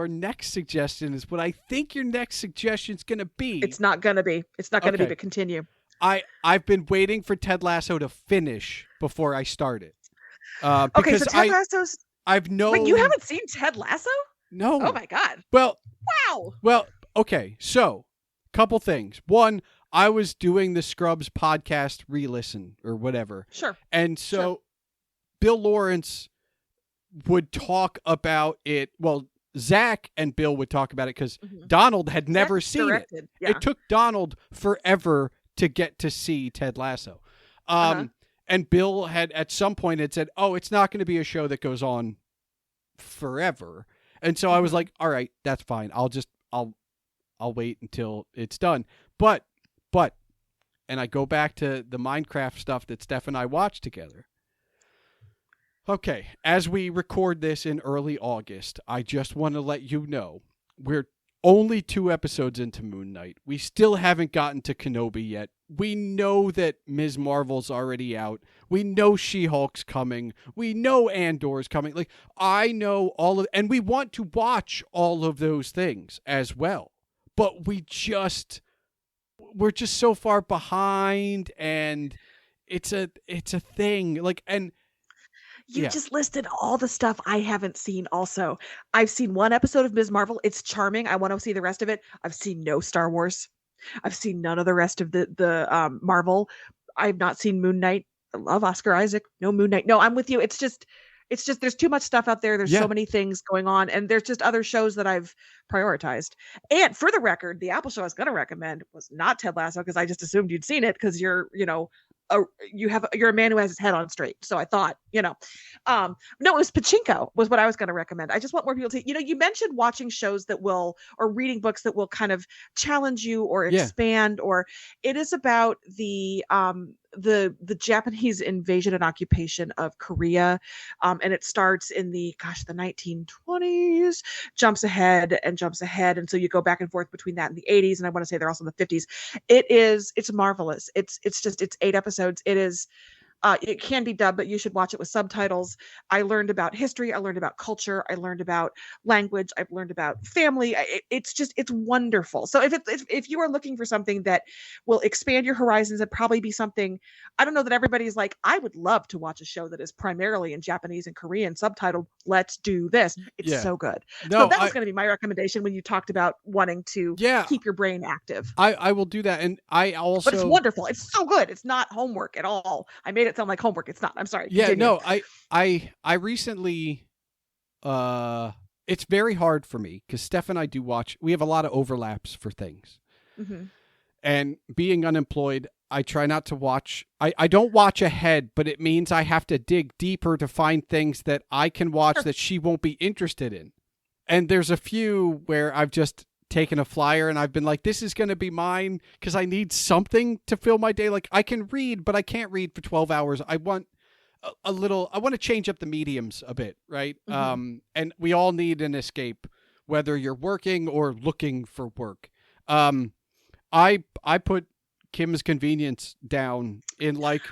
next suggestion is what I think your next suggestion is going to be, it's not going to be. It's not going to be. But continue. I've been waiting for Ted Lasso to finish before I start it. Okay, so Ted Lasso's. Wait, you haven't seen Ted Lasso? No. Oh my God. Well. Wow. Well. Okay. So, couple things. One. I was doing the Scrubs podcast re-listen or whatever. Sure. And so Bill Lawrence would talk about it. Well, Zach and Bill would talk about it because Donald had never seen it. Yeah. It took Donald forever to get to see Ted Lasso. And Bill had at some point had said, oh, it's not going to be a show that goes on forever. And so I was like, all right, that's fine. I'll wait until it's done. But, and I go back to the Minecraft stuff that Steph and I watched together. Okay, as we record this in early August, I just want to let you know we're only 2 episodes into Moon Knight. We still haven't gotten to Kenobi yet. We know that Ms. Marvel's already out. We know She-Hulk's coming. We know Andor's coming. Like, I know and we want to watch all of those things as well. But we're just so far behind, and it's a thing. Like, and you just listed all the stuff I haven't seen. Also, I've seen 1 episode of Ms. Marvel. It's charming. I want to see the rest of it. I've seen no Star Wars. I've seen none of the rest of the Marvel. I've not seen Moon Knight. I love Oscar Isaac. No Moon Knight. No, I'm with you. It's just there's too much stuff out there. There's so many things going on, and there's just other shows that I've prioritized. And for the record, the Apple show I was going to recommend was not Ted Lasso, because I just assumed you'd seen it because you're a man who has his head on straight. So I thought, no, it was Pachinko was what I was going to recommend. I just want more people to, you mentioned watching shows that will, or reading books that will kind of challenge you or expand, or it is about the Japanese invasion and occupation of Korea. And it starts in the 1920s, jumps ahead. And so you go back and forth between that and the 80s. And I want to say they're also in the 50s. It's marvelous. It's 8 episodes. It is, it can be dubbed, but you should watch it with subtitles. I learned about history. I learned about culture. I learned about language. I've learned about family. It's wonderful. So if you are looking for something that will expand your horizons and probably be something, I don't know that everybody's like, I would love to watch a show that is primarily in Japanese and Korean subtitled. Let's do this. It's so good. No, so that was going to be my recommendation when you talked about wanting to keep your brain active. I will do that. And I also, but it's wonderful. It's so good. It's not homework at all. I made it sound like homework. It's not. I'm sorry. Yeah, continue. No, I recently, it's very hard for me because Steph and I do watch, we have a lot of overlaps for things. Mm-hmm. And being unemployed, I try not to watch, I don't watch ahead, but it means I have to dig deeper to find things that I can watch that she won't be interested in. And there's a few where I've just taken a flyer and I've been like, this is going to be mine because I need something to fill my day. Like, I can read, but I can't read for 12 hours. I want I want to change up the mediums a bit, right? Mm-hmm. And we all need an escape, whether you're working or looking for work. I put Kim's Convenience down in like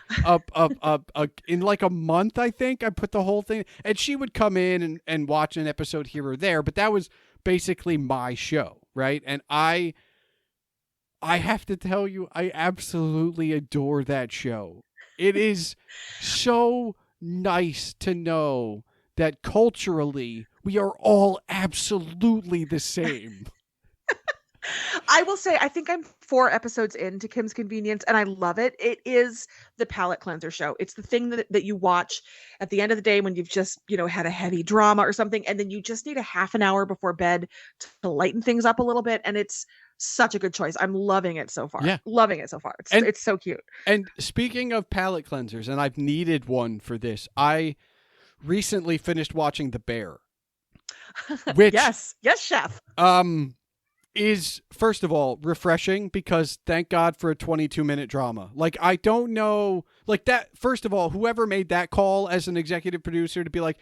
in like a month. I think I put the whole thing, and she would come in and watch an episode here or there, but that was basically my show, right? And I have to tell you, I absolutely adore that show. It is so nice to know that culturally we are all absolutely the same. I will say, I think I'm 4 episodes into Kim's Convenience, and I love it. It is the palate cleanser show. It's the thing that you watch at the end of the day when you've just, had a heavy drama or something, and then you just need a half an hour before bed to lighten things up a little bit, and it's such a good choice. I'm loving it so far. Yeah. Loving it so far. It's so cute. And speaking of palate cleansers, and I've needed one for this, I recently finished watching The Bear. Which yes, chef. Is, first of all, refreshing because thank God for a 22-minute drama. Like, I don't know, like that, first of all, whoever made that call as an executive producer to be like,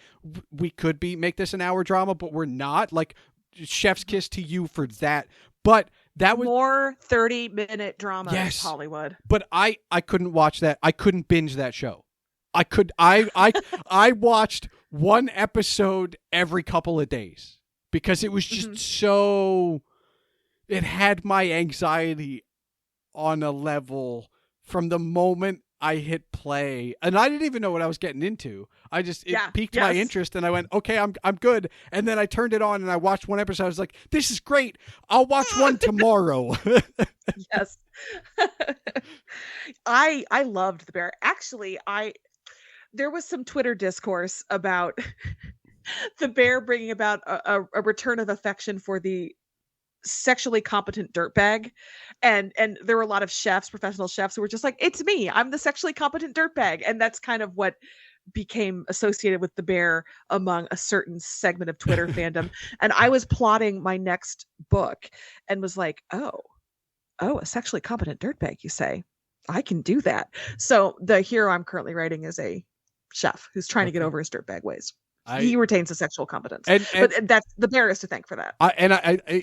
we could make this an hour drama, but we're not, like, chef's kiss to you for that. But that was more 30-minute drama. Yes. Hollywood. But I couldn't watch that. I couldn't binge that show. I watched one episode every couple of days because it was just so... It had my anxiety on a level from the moment I hit play, and I didn't even know what I was getting into. It piqued my interest, and I went, okay, I'm good. And then I turned it on and I watched one episode. I was like, this is great. I'll watch one tomorrow. Yes. I loved The Bear. Actually, there was some Twitter discourse about The Bear bringing about a return of affection for the sexually competent dirtbag, and there were a lot of chefs, professional chefs, who were just like, it's me, I'm the sexually competent dirtbag. And that's kind of what became associated with The Bear among a certain segment of Twitter fandom. And I was plotting my next book and was like, oh, a sexually competent dirtbag, you say? I can do that. So the hero I'm currently writing is a chef who's trying to get over his dirtbag ways. He retains a sexual competence, but that's The Bear is to thank for that.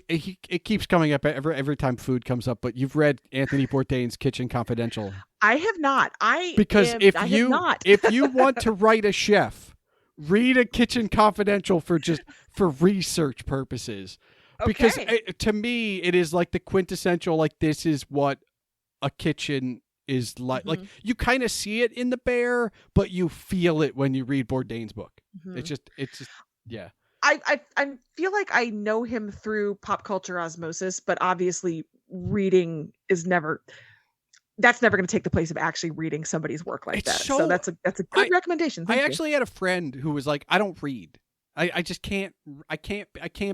It keeps coming up every time food comes up. But you've read Anthony Bourdain's Kitchen Confidential. I have not. If you want to write a chef, read a Kitchen Confidential for research purposes. Okay. Because to me, it is like the quintessential. Like, this is what a kitchen is like. Mm-hmm. Like, you kind of see it in The Bear, but you feel it when you read Bourdain's book. Mm-hmm. It's just yeah. I feel like I know him through pop culture osmosis, but obviously reading is never going to take the place of actually reading somebody's work like that. So that's a good recommendation. Thank you. Actually had a friend who was like, I don't read. I just can't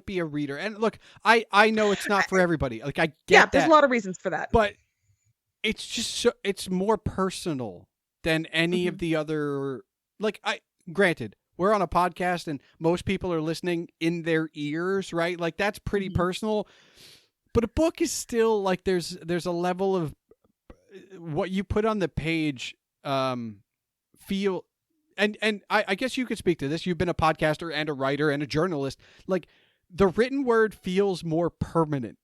be a reader. And look, I know it's not for everybody. Like, I get that. There's a lot of reasons for that. But it's just it's more personal than any of the other, like, granted, we're on a podcast and most people are listening in their ears, right? Like, that's pretty personal. But a book is still like, there's a level of what you put on the page, feel, and I guess you could speak to this. You've been a podcaster and a writer and a journalist. Like, the written word feels more permanent.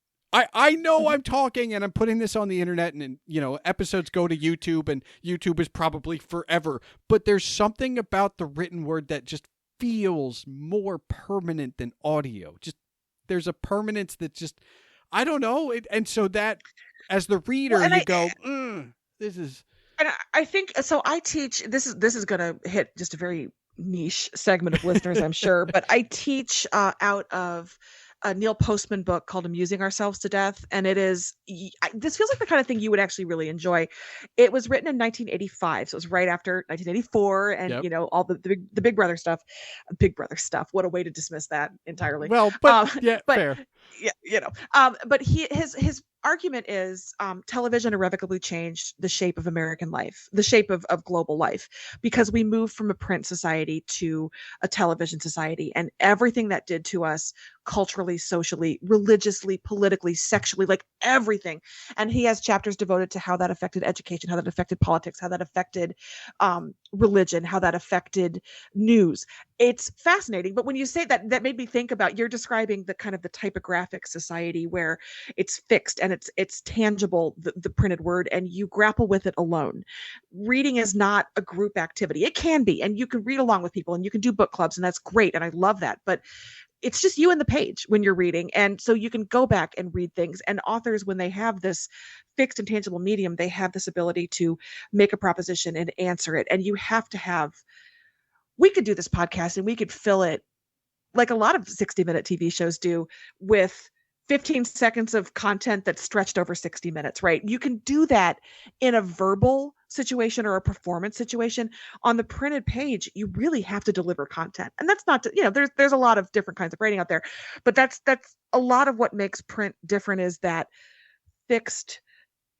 I know I'm talking and I'm putting this on the internet, and episodes go to YouTube, and YouTube is probably forever. But there's something about the written word that just feels more permanent than audio. Just, there's a permanence that just, I don't know. And so that, as the reader, this is. And I think so. I teach. This is going to hit just a very niche segment of listeners, I'm sure. But I teach out of a Neil Postman book called Amusing Ourselves to Death. And this feels like the kind of thing you would actually really enjoy. It was written in 1985. So it was right after 1984 and, all the Big Brother stuff. Big Brother stuff. What a way to dismiss that entirely. Well, but fair. Yeah, but his argument is television irrevocably changed the shape of American life, the shape of global life, because we moved from a print society to a television society, and everything that did to us culturally, socially, religiously, politically, sexually, like everything. And he has chapters devoted to how that affected education, how that affected politics, how that affected religion, how that affected news. it's fascinating. But when you say that, that made me think about, you're describing the kind of the typographic society where it's fixed and it's tangible, the printed word, and you grapple with it alone. Reading is not a group activity. It can be, and you can read along with people and you can do book clubs, and that's great. And I love that. But it's just you and the page when you're reading. And so you can go back and read things. And authors, when they have this fixed and tangible medium, they have this ability to make a proposition and answer it. And you have to have, we could do this podcast and we could fill it like a lot of 60-minute TV shows do, with 15 seconds of content that's stretched over 60 minutes, right? You can do that in a verbal situation or a performance situation. On the printed page, you really have to deliver content. And that's not, there's a lot of different kinds of writing out there, but that's a lot of what makes print different, is that fixed,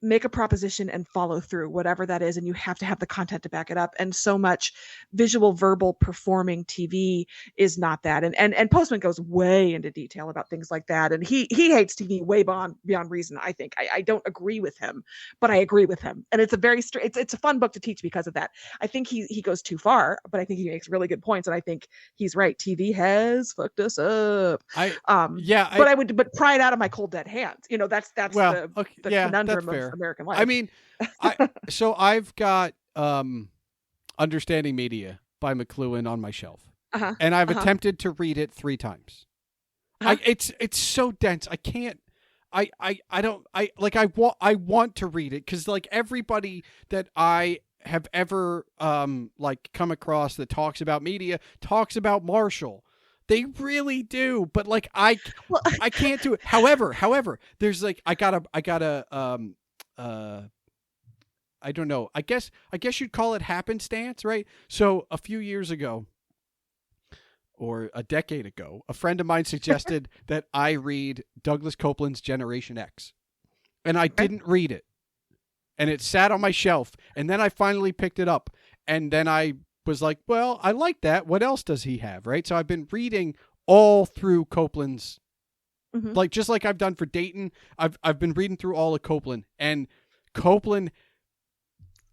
make a proposition and follow through, whatever that is. And you have to have the content to back it up. And so much visual, verbal, performing TV is not that. And Postman goes way into detail about things like that. And he hates TV way beyond reason. I think I don't agree with him, but I agree with him. And it's a very it's a fun book to teach because of that. I think he goes too far, but I think he makes really good points. And I think he's right. TV has fucked us up. But pry it out of my cold dead hands. That's the conundrum of American life. I mean, I've got Understanding Media by McLuhan on my shelf, and I've attempted to read it 3 times. It's so dense. I can't. I want to read it because like everybody that I have ever come across that talks about media talks about Marshall. They really do, but like I can't do it. However, there's like I gotta I don't know. I guess you'd call it happenstance, right? So a few years ago, or a decade ago, a friend of mine suggested that I read Douglas Copeland's Generation X, and I didn't read it, and it sat on my shelf, and then I finally picked it up, and then I was like, well, I like that. What else does he have, right? So I've been reading all through Copeland's, like just like I've done for Dayton. I've been reading through all of Copeland, and Copeland,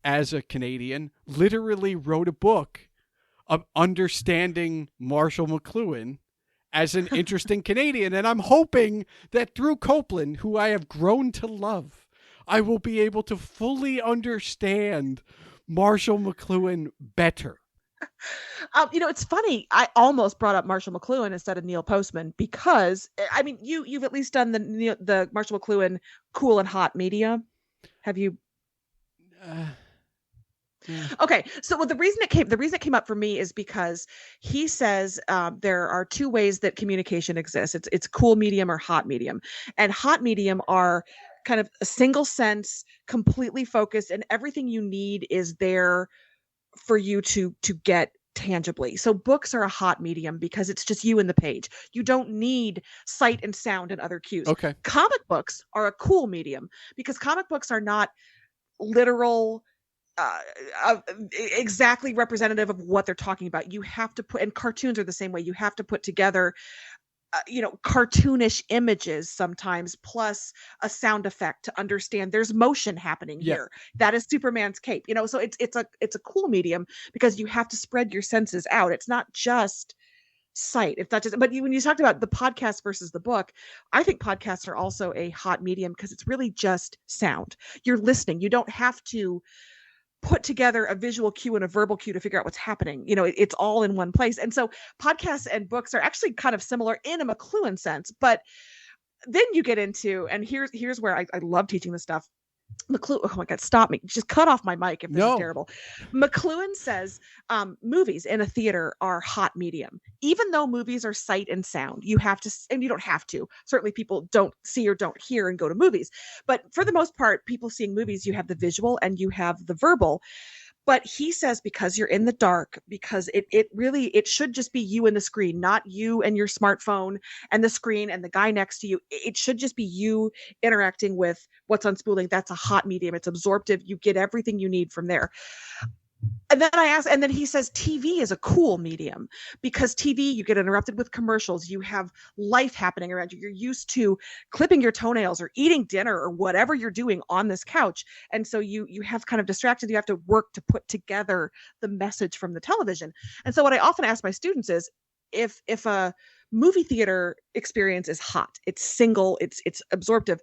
as a Canadian, literally wrote a book of understanding Marshall McLuhan as an interesting Canadian. And I'm hoping that through Copeland, who I have grown to love, I will be able to fully understand Marshall McLuhan better. It's funny. I almost brought up Marshall McLuhan instead of Neil Postman because, I mean, you've at least done the Marshall McLuhan Cool and Hot Media. Have you? Yeah. Okay, so the reason it came up for me is because he says there are 2 ways that communication exists. It's cool medium or hot medium, and hot medium are kind of a single sense, completely focused, and everything you need is there for you to get tangibly. So books are a hot medium because it's just you and the page. You don't need sight and sound and other cues. Okay. Comic books are a cool medium because comic books are not literal, exactly representative of what they're talking about. You have to put, and cartoons are the same way. You have to put together cartoonish images sometimes plus a sound effect to understand there's motion happening here. That is Superman's cape, so it's a cool medium because you have to spread your senses out. It's not just sight. It's not just, but when you talked about the podcast versus the book, I think podcasts are also a hot medium because it's really just sound. You're listening. You don't have to put together a visual cue and a verbal cue to figure out what's happening. It's all in one place. And so podcasts and books are actually kind of similar in a McLuhan sense, but then you get into, and here's where I love teaching this stuff. McLuhan, oh my God, stop me. Just cut off my mic if this is terrible. McLuhan says movies in a theater are hot medium. Even though movies are sight and sound, you have to, and you don't have to. Certainly people don't see or don't hear and go to movies. But for the most part, people seeing movies, you have the visual and you have the verbal. But he says because you're in the dark, because it should just be you and the screen, not you and your smartphone and the screen and the guy next to you. It should just be you interacting with what's unspooling. That's a hot medium. It's absorptive. You get everything you need from there. And then I asked, and then he says TV is a cool medium because TV, you get interrupted with commercials. You have life happening around you. You're used to clipping your toenails or eating dinner or whatever you're doing on this couch. And so you have kind of distractions. You have to work to put together the message from the television. And so what I often ask my students is, if a movie theater experience is hot, it's single, it's absorptive,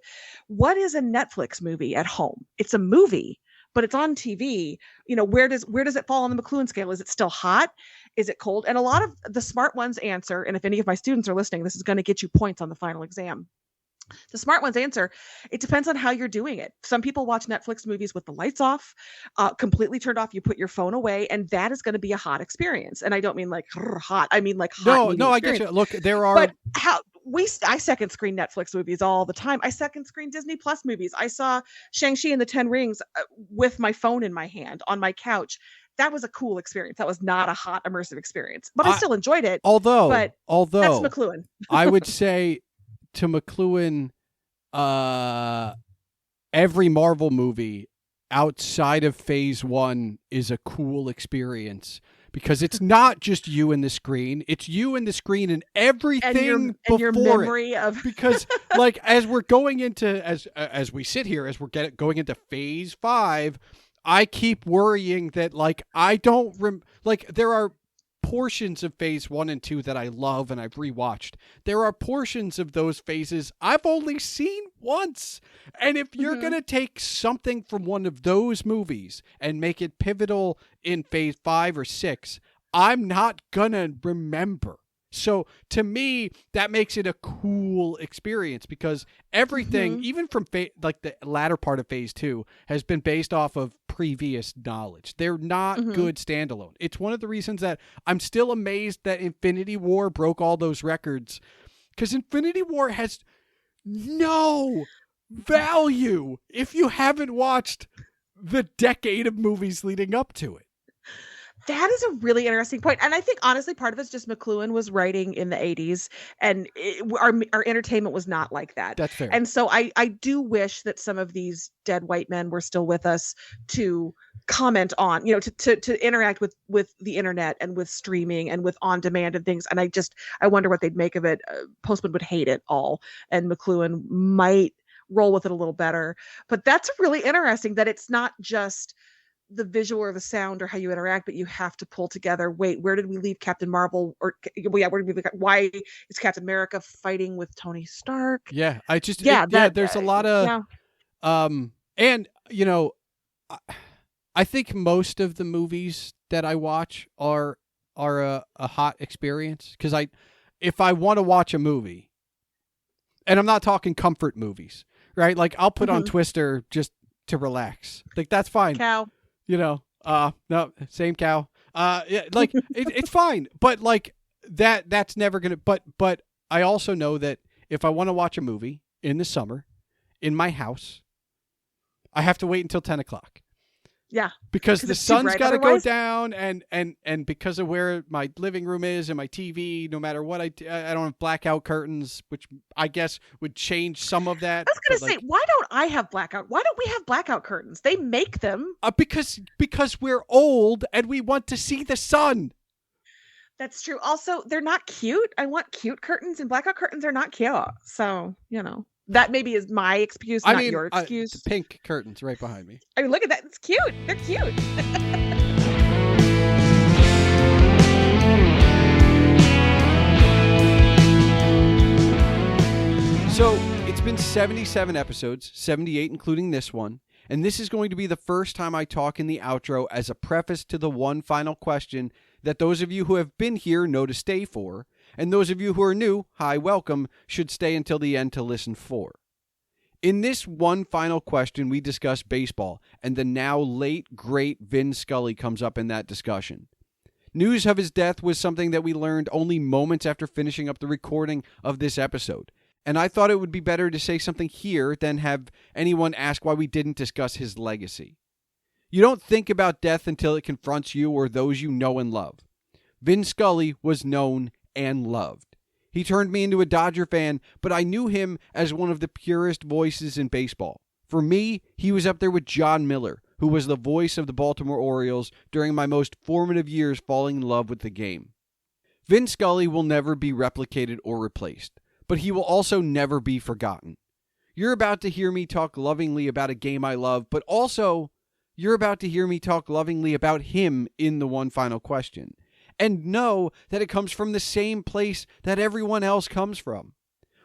what is a Netflix movie at home? It's a movie, but it's on TV. Where does it fall on the McLuhan scale? Is it still hot? Is it cold? And a lot of the smart ones answer, and if any of my students are listening, this is going to get you points on the final exam. The smart ones answer, it depends on how you're doing it. Some people watch Netflix movies with the lights off, completely turned off. You put your phone away, and that is going to be a hot experience. And I don't mean like hot. I mean like hot. No, I get you. Look, there are. But I second screen Netflix movies all the time. I second screen Disney Plus movies. I saw Shang-Chi and the 10 Rings with my phone in my hand on my couch. That was a cool experience. That was not a hot immersive experience, but I still enjoyed it. Although that's McLuhan. I would say to McLuhan, every Marvel movie outside of Phase 1 is a cool experience because it's not just you and the screen; it's you and the screen and everything and your before memory it. Of Because, like, as we're going into as we sit here, as we're going into Phase 5, I keep worrying that I don't there are portions of Phase 1 and 2 that I love and I've rewatched. There are portions of those phases I've only seen once. And if you're going to take something from one of those movies and make it pivotal in Phase 5 or 6, I'm not going to remember. So to me, that makes it a cool experience because everything, even from the latter part of Phase 2, has been based off of previous knowledge. They're not good standalone. It's one of the reasons that I'm still amazed that Infinity War broke all those records, because Infinity War has no value if you haven't watched the decade of movies leading up to it. That is a really interesting point. And I think, honestly, part of it's just McLuhan was writing in the 80s, and our entertainment was not like that. That's fair. And so I do wish that some of these dead white men were still with us to comment on, to interact with the internet and with streaming and with on-demand and things. And I wonder what they'd make of it. Postman would hate it all, and McLuhan might roll with it a little better. But that's really interesting that it's not just the visual or the sound or how you interact, but you have to pull together. Wait, where did we leave Captain Marvel? Why is Captain America fighting with Tony Stark? Yeah, there's a lot of, and I think most of the movies that I watch are a hot experience because if I want to watch a movie, and I'm not talking comfort movies, right? Like I'll put on Twister just to relax. Like that's fine. Cow. No, same cow. It's fine. But that's never going to, but I also know that if I want to watch a movie in the summer in my house, I have to wait until 10 o'clock. Yeah. Because the sun's got to go down and because of where my living room is and my TV, no matter what I don't have blackout curtains, which I guess would change some of that. I was going to say, why don't I have blackout? Why don't we have blackout curtains? They make them. Because we're old and we want to see the sun. That's true. Also, they're not cute. I want cute curtains, and blackout curtains are not cute. So, that maybe is my excuse, not your excuse. Pink curtains right behind me. I mean, look at that. It's cute. They're cute. So it's been 77 episodes, 78 including this one, and this is going to be the first time I talk in the outro as a preface to the one final question that those of you who have been here know to stay for, and those of you who are new, hi, welcome, should stay until the end to listen for. In this one final question, we discuss baseball, and the now late, great Vin Scully comes up in that discussion. News of his death was something that we learned only moments after finishing up the recording of this episode, and I thought it would be better to say something here than have anyone ask why we didn't discuss his legacy. You don't think about death until it confronts you or those you know and love. Vin Scully was known and loved. He turned me into a Dodger fan, but I knew him as one of the purest voices in baseball. For me, he was up there with John Miller, who was the voice of the Baltimore Orioles during my most formative years falling in love with the game. Vin Scully will never be replicated or replaced, but he will also never be forgotten. You're about to hear me talk lovingly about a game I love, but also you're about to hear me talk lovingly about him in the one final question. And know that it comes from the same place that everyone else comes from.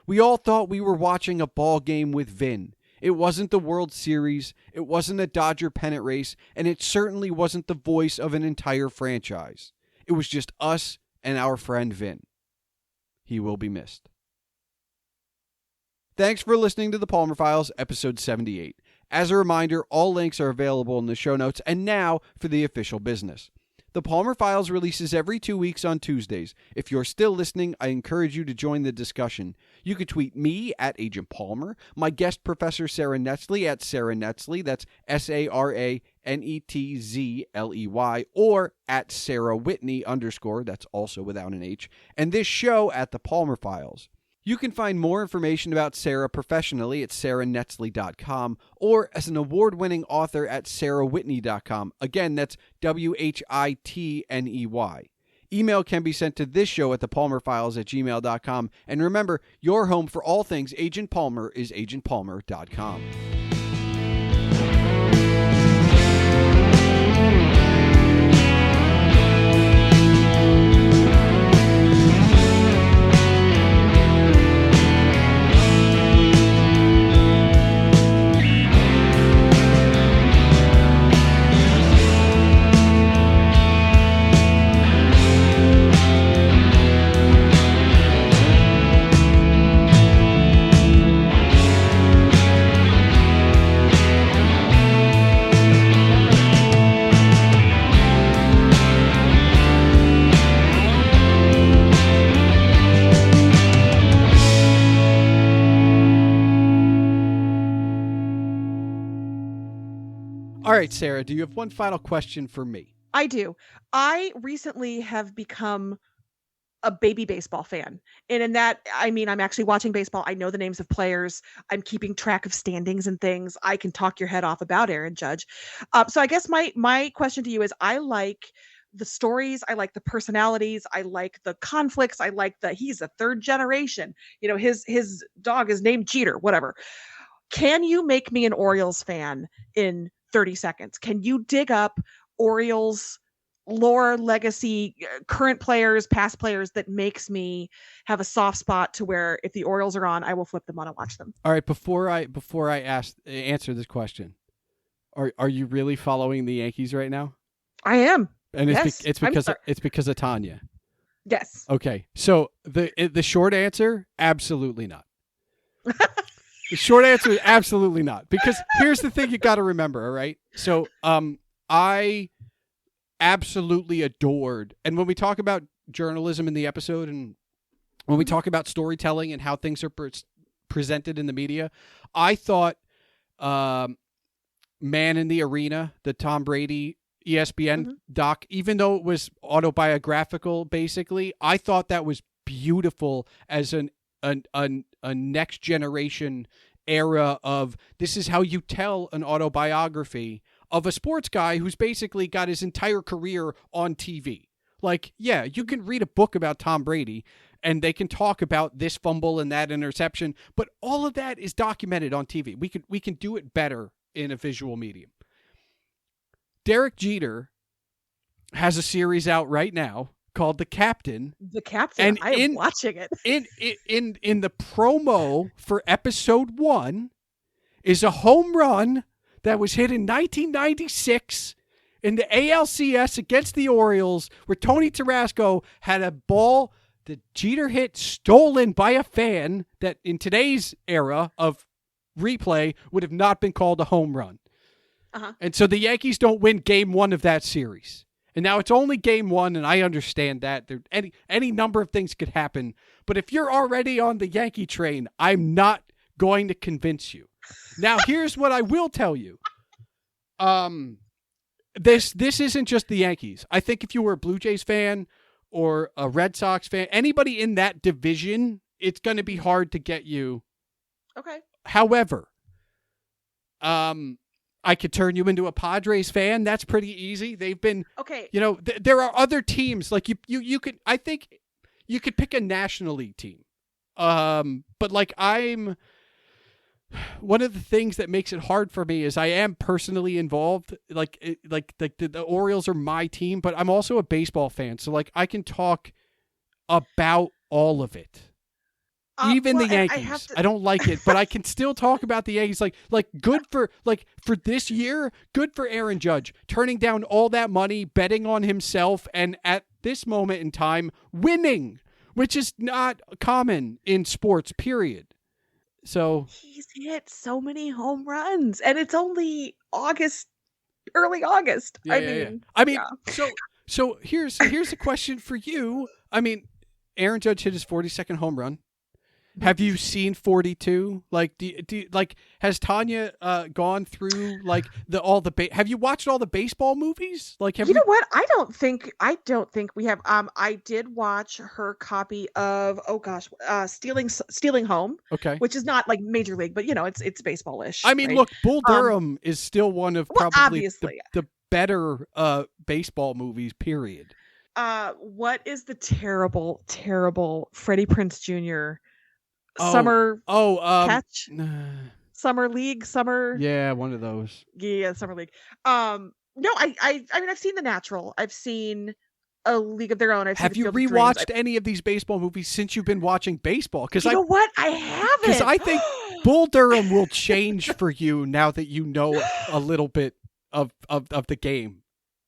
We all thought we were watching a ball game with Vin. It wasn't the World Series, it wasn't a Dodger pennant race, and it certainly wasn't the voice of an entire franchise. It was just us and our friend Vin. He will be missed. Thanks for listening to The Palmer Files, episode 78. As a reminder, all links are available in the show notes, and now for the official business. The Palmer Files releases every 2 weeks on Tuesdays. If you're still listening, I encourage you to join the discussion. You can tweet me at Agent Palmer, my guest professor Sara Netzley at Sara Netzley, that's SaraNetzley, or at Sarah Whitney _, that's also without an H, and this show at The Palmer Files. You can find more information about Sara professionally at SaraNetzley.com or as an award-winning author at SaraWhitney.com. Again, that's WHITNEY. Email can be sent to this show at thepalmerfiles@gmail.com. And remember, your home for all things Agent Palmer is agentpalmer.com. All right, Sara, do you have one final question for me? I do. I recently have become a baby baseball fan. And in that, I mean, I'm actually watching baseball. I know the names of players. I'm keeping track of standings and things. I can talk your head off about Aaron Judge. So I guess my question to you is, I like the stories. I like the personalities. I like the conflicts. I like he's a third generation. You know, his dog is named Jeter, whatever. Can you make me an Orioles fan in 30 seconds? Can you dig up Orioles lore, legacy, current players, past players that makes me have a soft spot to where if the Orioles are on, I will flip them on and watch them? All right, before I answer this question, are you really following the Yankees right now? I am. And yes. it's because of Tanya. Yes. Okay. So the short answer, absolutely not. The short answer is absolutely not. Because here's the thing you got to remember, all right? So I absolutely adored, and when we talk about journalism in the episode and when we talk about storytelling and how things are presented in the media, I thought Man in the Arena, the Tom Brady ESPN doc, even though it was autobiographical, basically, I thought that was beautiful as a next generation era of this is how you tell an autobiography of a sports guy who's basically got his entire career on TV. Like, yeah, you can read a book about Tom Brady and they can talk about this fumble and that interception, but all of that is documented on TV. We can do it better in a visual medium. Derek Jeter has a series out right now called The Captain. The Captain. And I am watching it. In the promo for episode 1 is a home run that was hit in 1996 in the ALCS against the Orioles, where Tony Tarasco had a ball that Jeter hit stolen by a fan that in today's era of replay would have not been called a home run. And so the Yankees don't win game 1 of that series. And now it's only game 1, and I understand that. Any number of things could happen. But if you're already on the Yankee train, I'm not going to convince you. Now, here's what I will tell you. This isn't just the Yankees. I think if you were a Blue Jays fan or a Red Sox fan, anybody in that division, it's going to be hard to get you. Okay. However, I could turn you into a Padres fan. That's pretty easy. They've been Okay. There are other teams like you could. I think you could pick a National League team. But like one of the things that makes it hard for me is I am personally involved. The Orioles are my team, but I'm also a baseball fan, so like I can talk about all of it. Even the Yankees. I don't like it, but I can still talk about the Yankees. Like good for this year, good for Aaron Judge, turning down all that money, betting on himself, and at this moment in time, winning, which is not common in sports, period. So he's hit so many home runs, and it's only August, early August. So here's a question for you. I mean, Aaron Judge hit his 42nd home run. Have you seen 42? Like, has Tanya gone through like have you watched all the baseball movies? Like, know what? I don't think we have. I did watch her copy of Stealing Home. Okay. Which is not like Major League, but it's baseball-ish. I mean, right? Look, Bull Durham is still one of probably the better baseball movies, period. What is the terrible Freddie Prinze Jr. Summer catch? Summer League, yeah, one of those. Yeah, Summer League. No, I mean I've seen The Natural. I've seen A League of Their Own. Have you rewatched any of these baseball movies since you've been watching baseball? Because you know what? I haven't. Because I think Bull Durham will change for you now that you know a little bit of the game.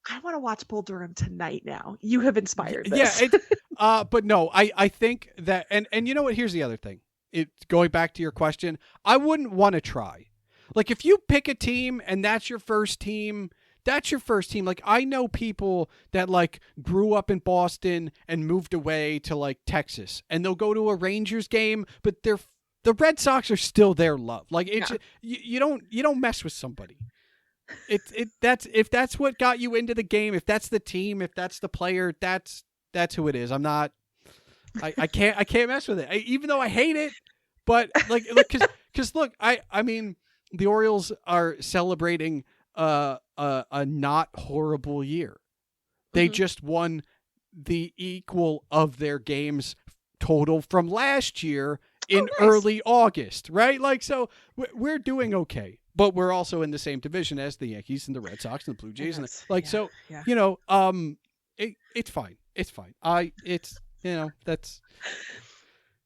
I want to watch Bull Durham tonight now. You have inspired this. Yeah, but no, I think that, and you know what? Here's the other thing. Going back to your question, I wouldn't want to try. Like, if you pick a team and that's your first team, that's your first team. Like, I know people that like grew up in Boston and moved away to like Texas, and they'll go to a Rangers game, but the Red Sox are still their love. Like, it's you don't mess with somebody. If that's what got you into the game, if that's the team, if that's the player, that's who it is. I'm not. I can't mess with it. Even though I hate it, but because look, I mean, the Orioles are celebrating a not horrible year. They just won the equal of their games total from last year in early August, right? Like, so we're doing okay, but we're also in the same division as the Yankees and the Red Sox and the Blue Jays, it's fine. It's fine. That's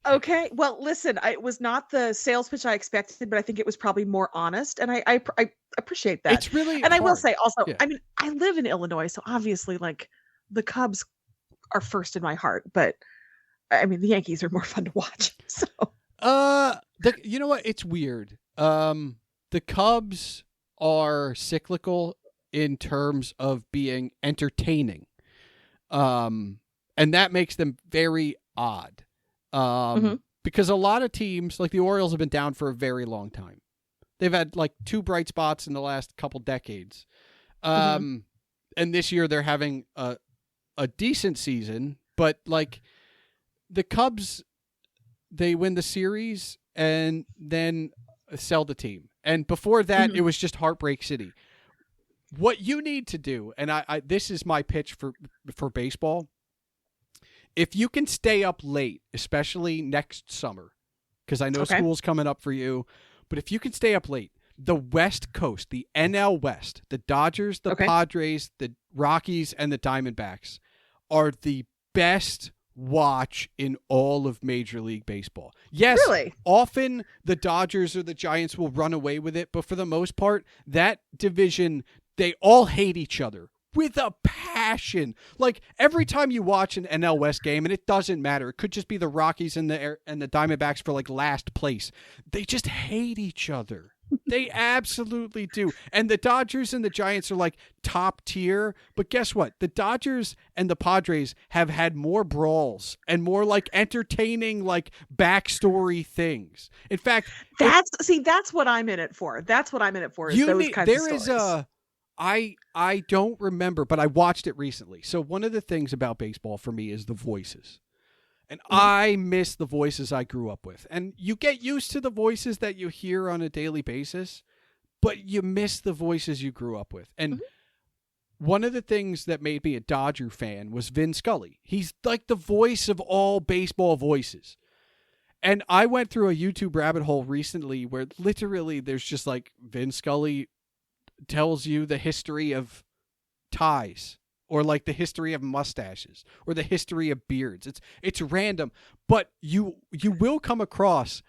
okay. Well, listen, it was not the sales pitch I expected, but I think it was probably more honest, and I appreciate that. It's really, and hard. I will say also, I mean, I live in Illinois, so obviously, like, the Cubs are first in my heart, but I mean, the Yankees are more fun to watch. So, you know what? It's weird. The Cubs are cyclical in terms of being entertaining. And that makes them very odd. Because a lot of teams, like the Orioles, have been down for a very long time. They've had like 2 bright spots in the last couple decades. And this year they're having a decent season, but like the Cubs, they win the series and then sell the team. And before that, it was just Heartbreak City. What you need to do, and I this is my pitch for baseball. If you can stay up late, especially next summer, because I know school's coming up for you, but if you can stay up late, the West Coast, the NL West, the Dodgers, the Padres, the Rockies, and the Diamondbacks are the best watch in all of Major League Baseball. Yes, really? Often the Dodgers or the Giants will run away with it, but for the most part, that division, they all hate each other with a passion. Like, every time you watch an NL West game, and it doesn't matter, it could just be the Rockies and the Diamondbacks for like last place. They just hate each other. They absolutely do. And the Dodgers and the Giants are like top tier. But guess what? The Dodgers and the Padres have had more brawls and more like entertaining, like backstory things. In fact, that's what I'm in it for. That's what I'm in it for. Is those kinds of stories. I don't remember, but I watched it recently. So one of the things about baseball for me is the voices. And I miss the voices I grew up with. And you get used to the voices that you hear on a daily basis. but you miss the voices you grew up with. And one of the things that made me a Dodger fan was Vin Scully. He's like the voice of all baseball voices. And I went through a YouTube rabbit hole recently where literally there's just like Vin Scully tells you the history of ties, or like the history of mustaches, or the history of beards. It's random, but you will come across,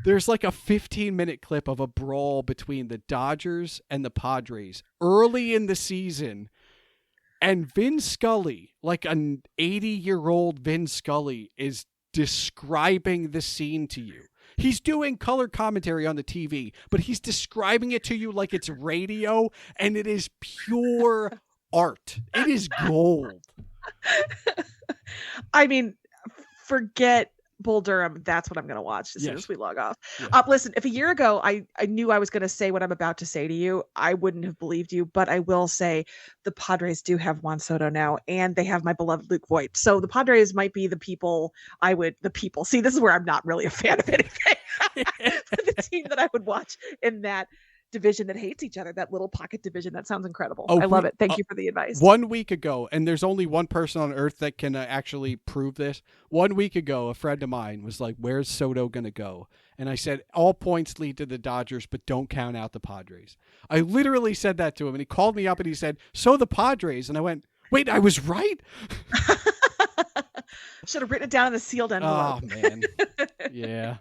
there's like a 15-minute clip of a brawl between the Dodgers and the Padres early in the season. And Vin Scully, like an 80-year-old Vin Scully, is describing the scene to you. He's doing color commentary on the TV, but he's describing it to you like it's radio, and it is pure art. It is gold. I mean, forget Bull Durham. That's what I'm going to watch as soon as we log off. Yeah. Listen, if a year ago I knew I was going to say what I'm about to say to you, I wouldn't have believed you, but I will say the Padres do have Juan Soto now, and they have my beloved Luke Voigt. So the Padres might be the people see, this is where I'm not really a fan of anything. The team that I would watch in that division that hates each other, that little pocket division. That sounds incredible. I love it. Thank you for the advice. 1 week ago, and there's only one person on earth that can actually prove this. 1 week ago, a friend of mine was like, where's Soto going to go? And I said, all points lead to the Dodgers, but don't count out the Padres. I literally said that to him, and he called me up and he said, so the Padres. And I went, wait, I was right? Should have written it down in the sealed envelope. Oh, man. Yeah.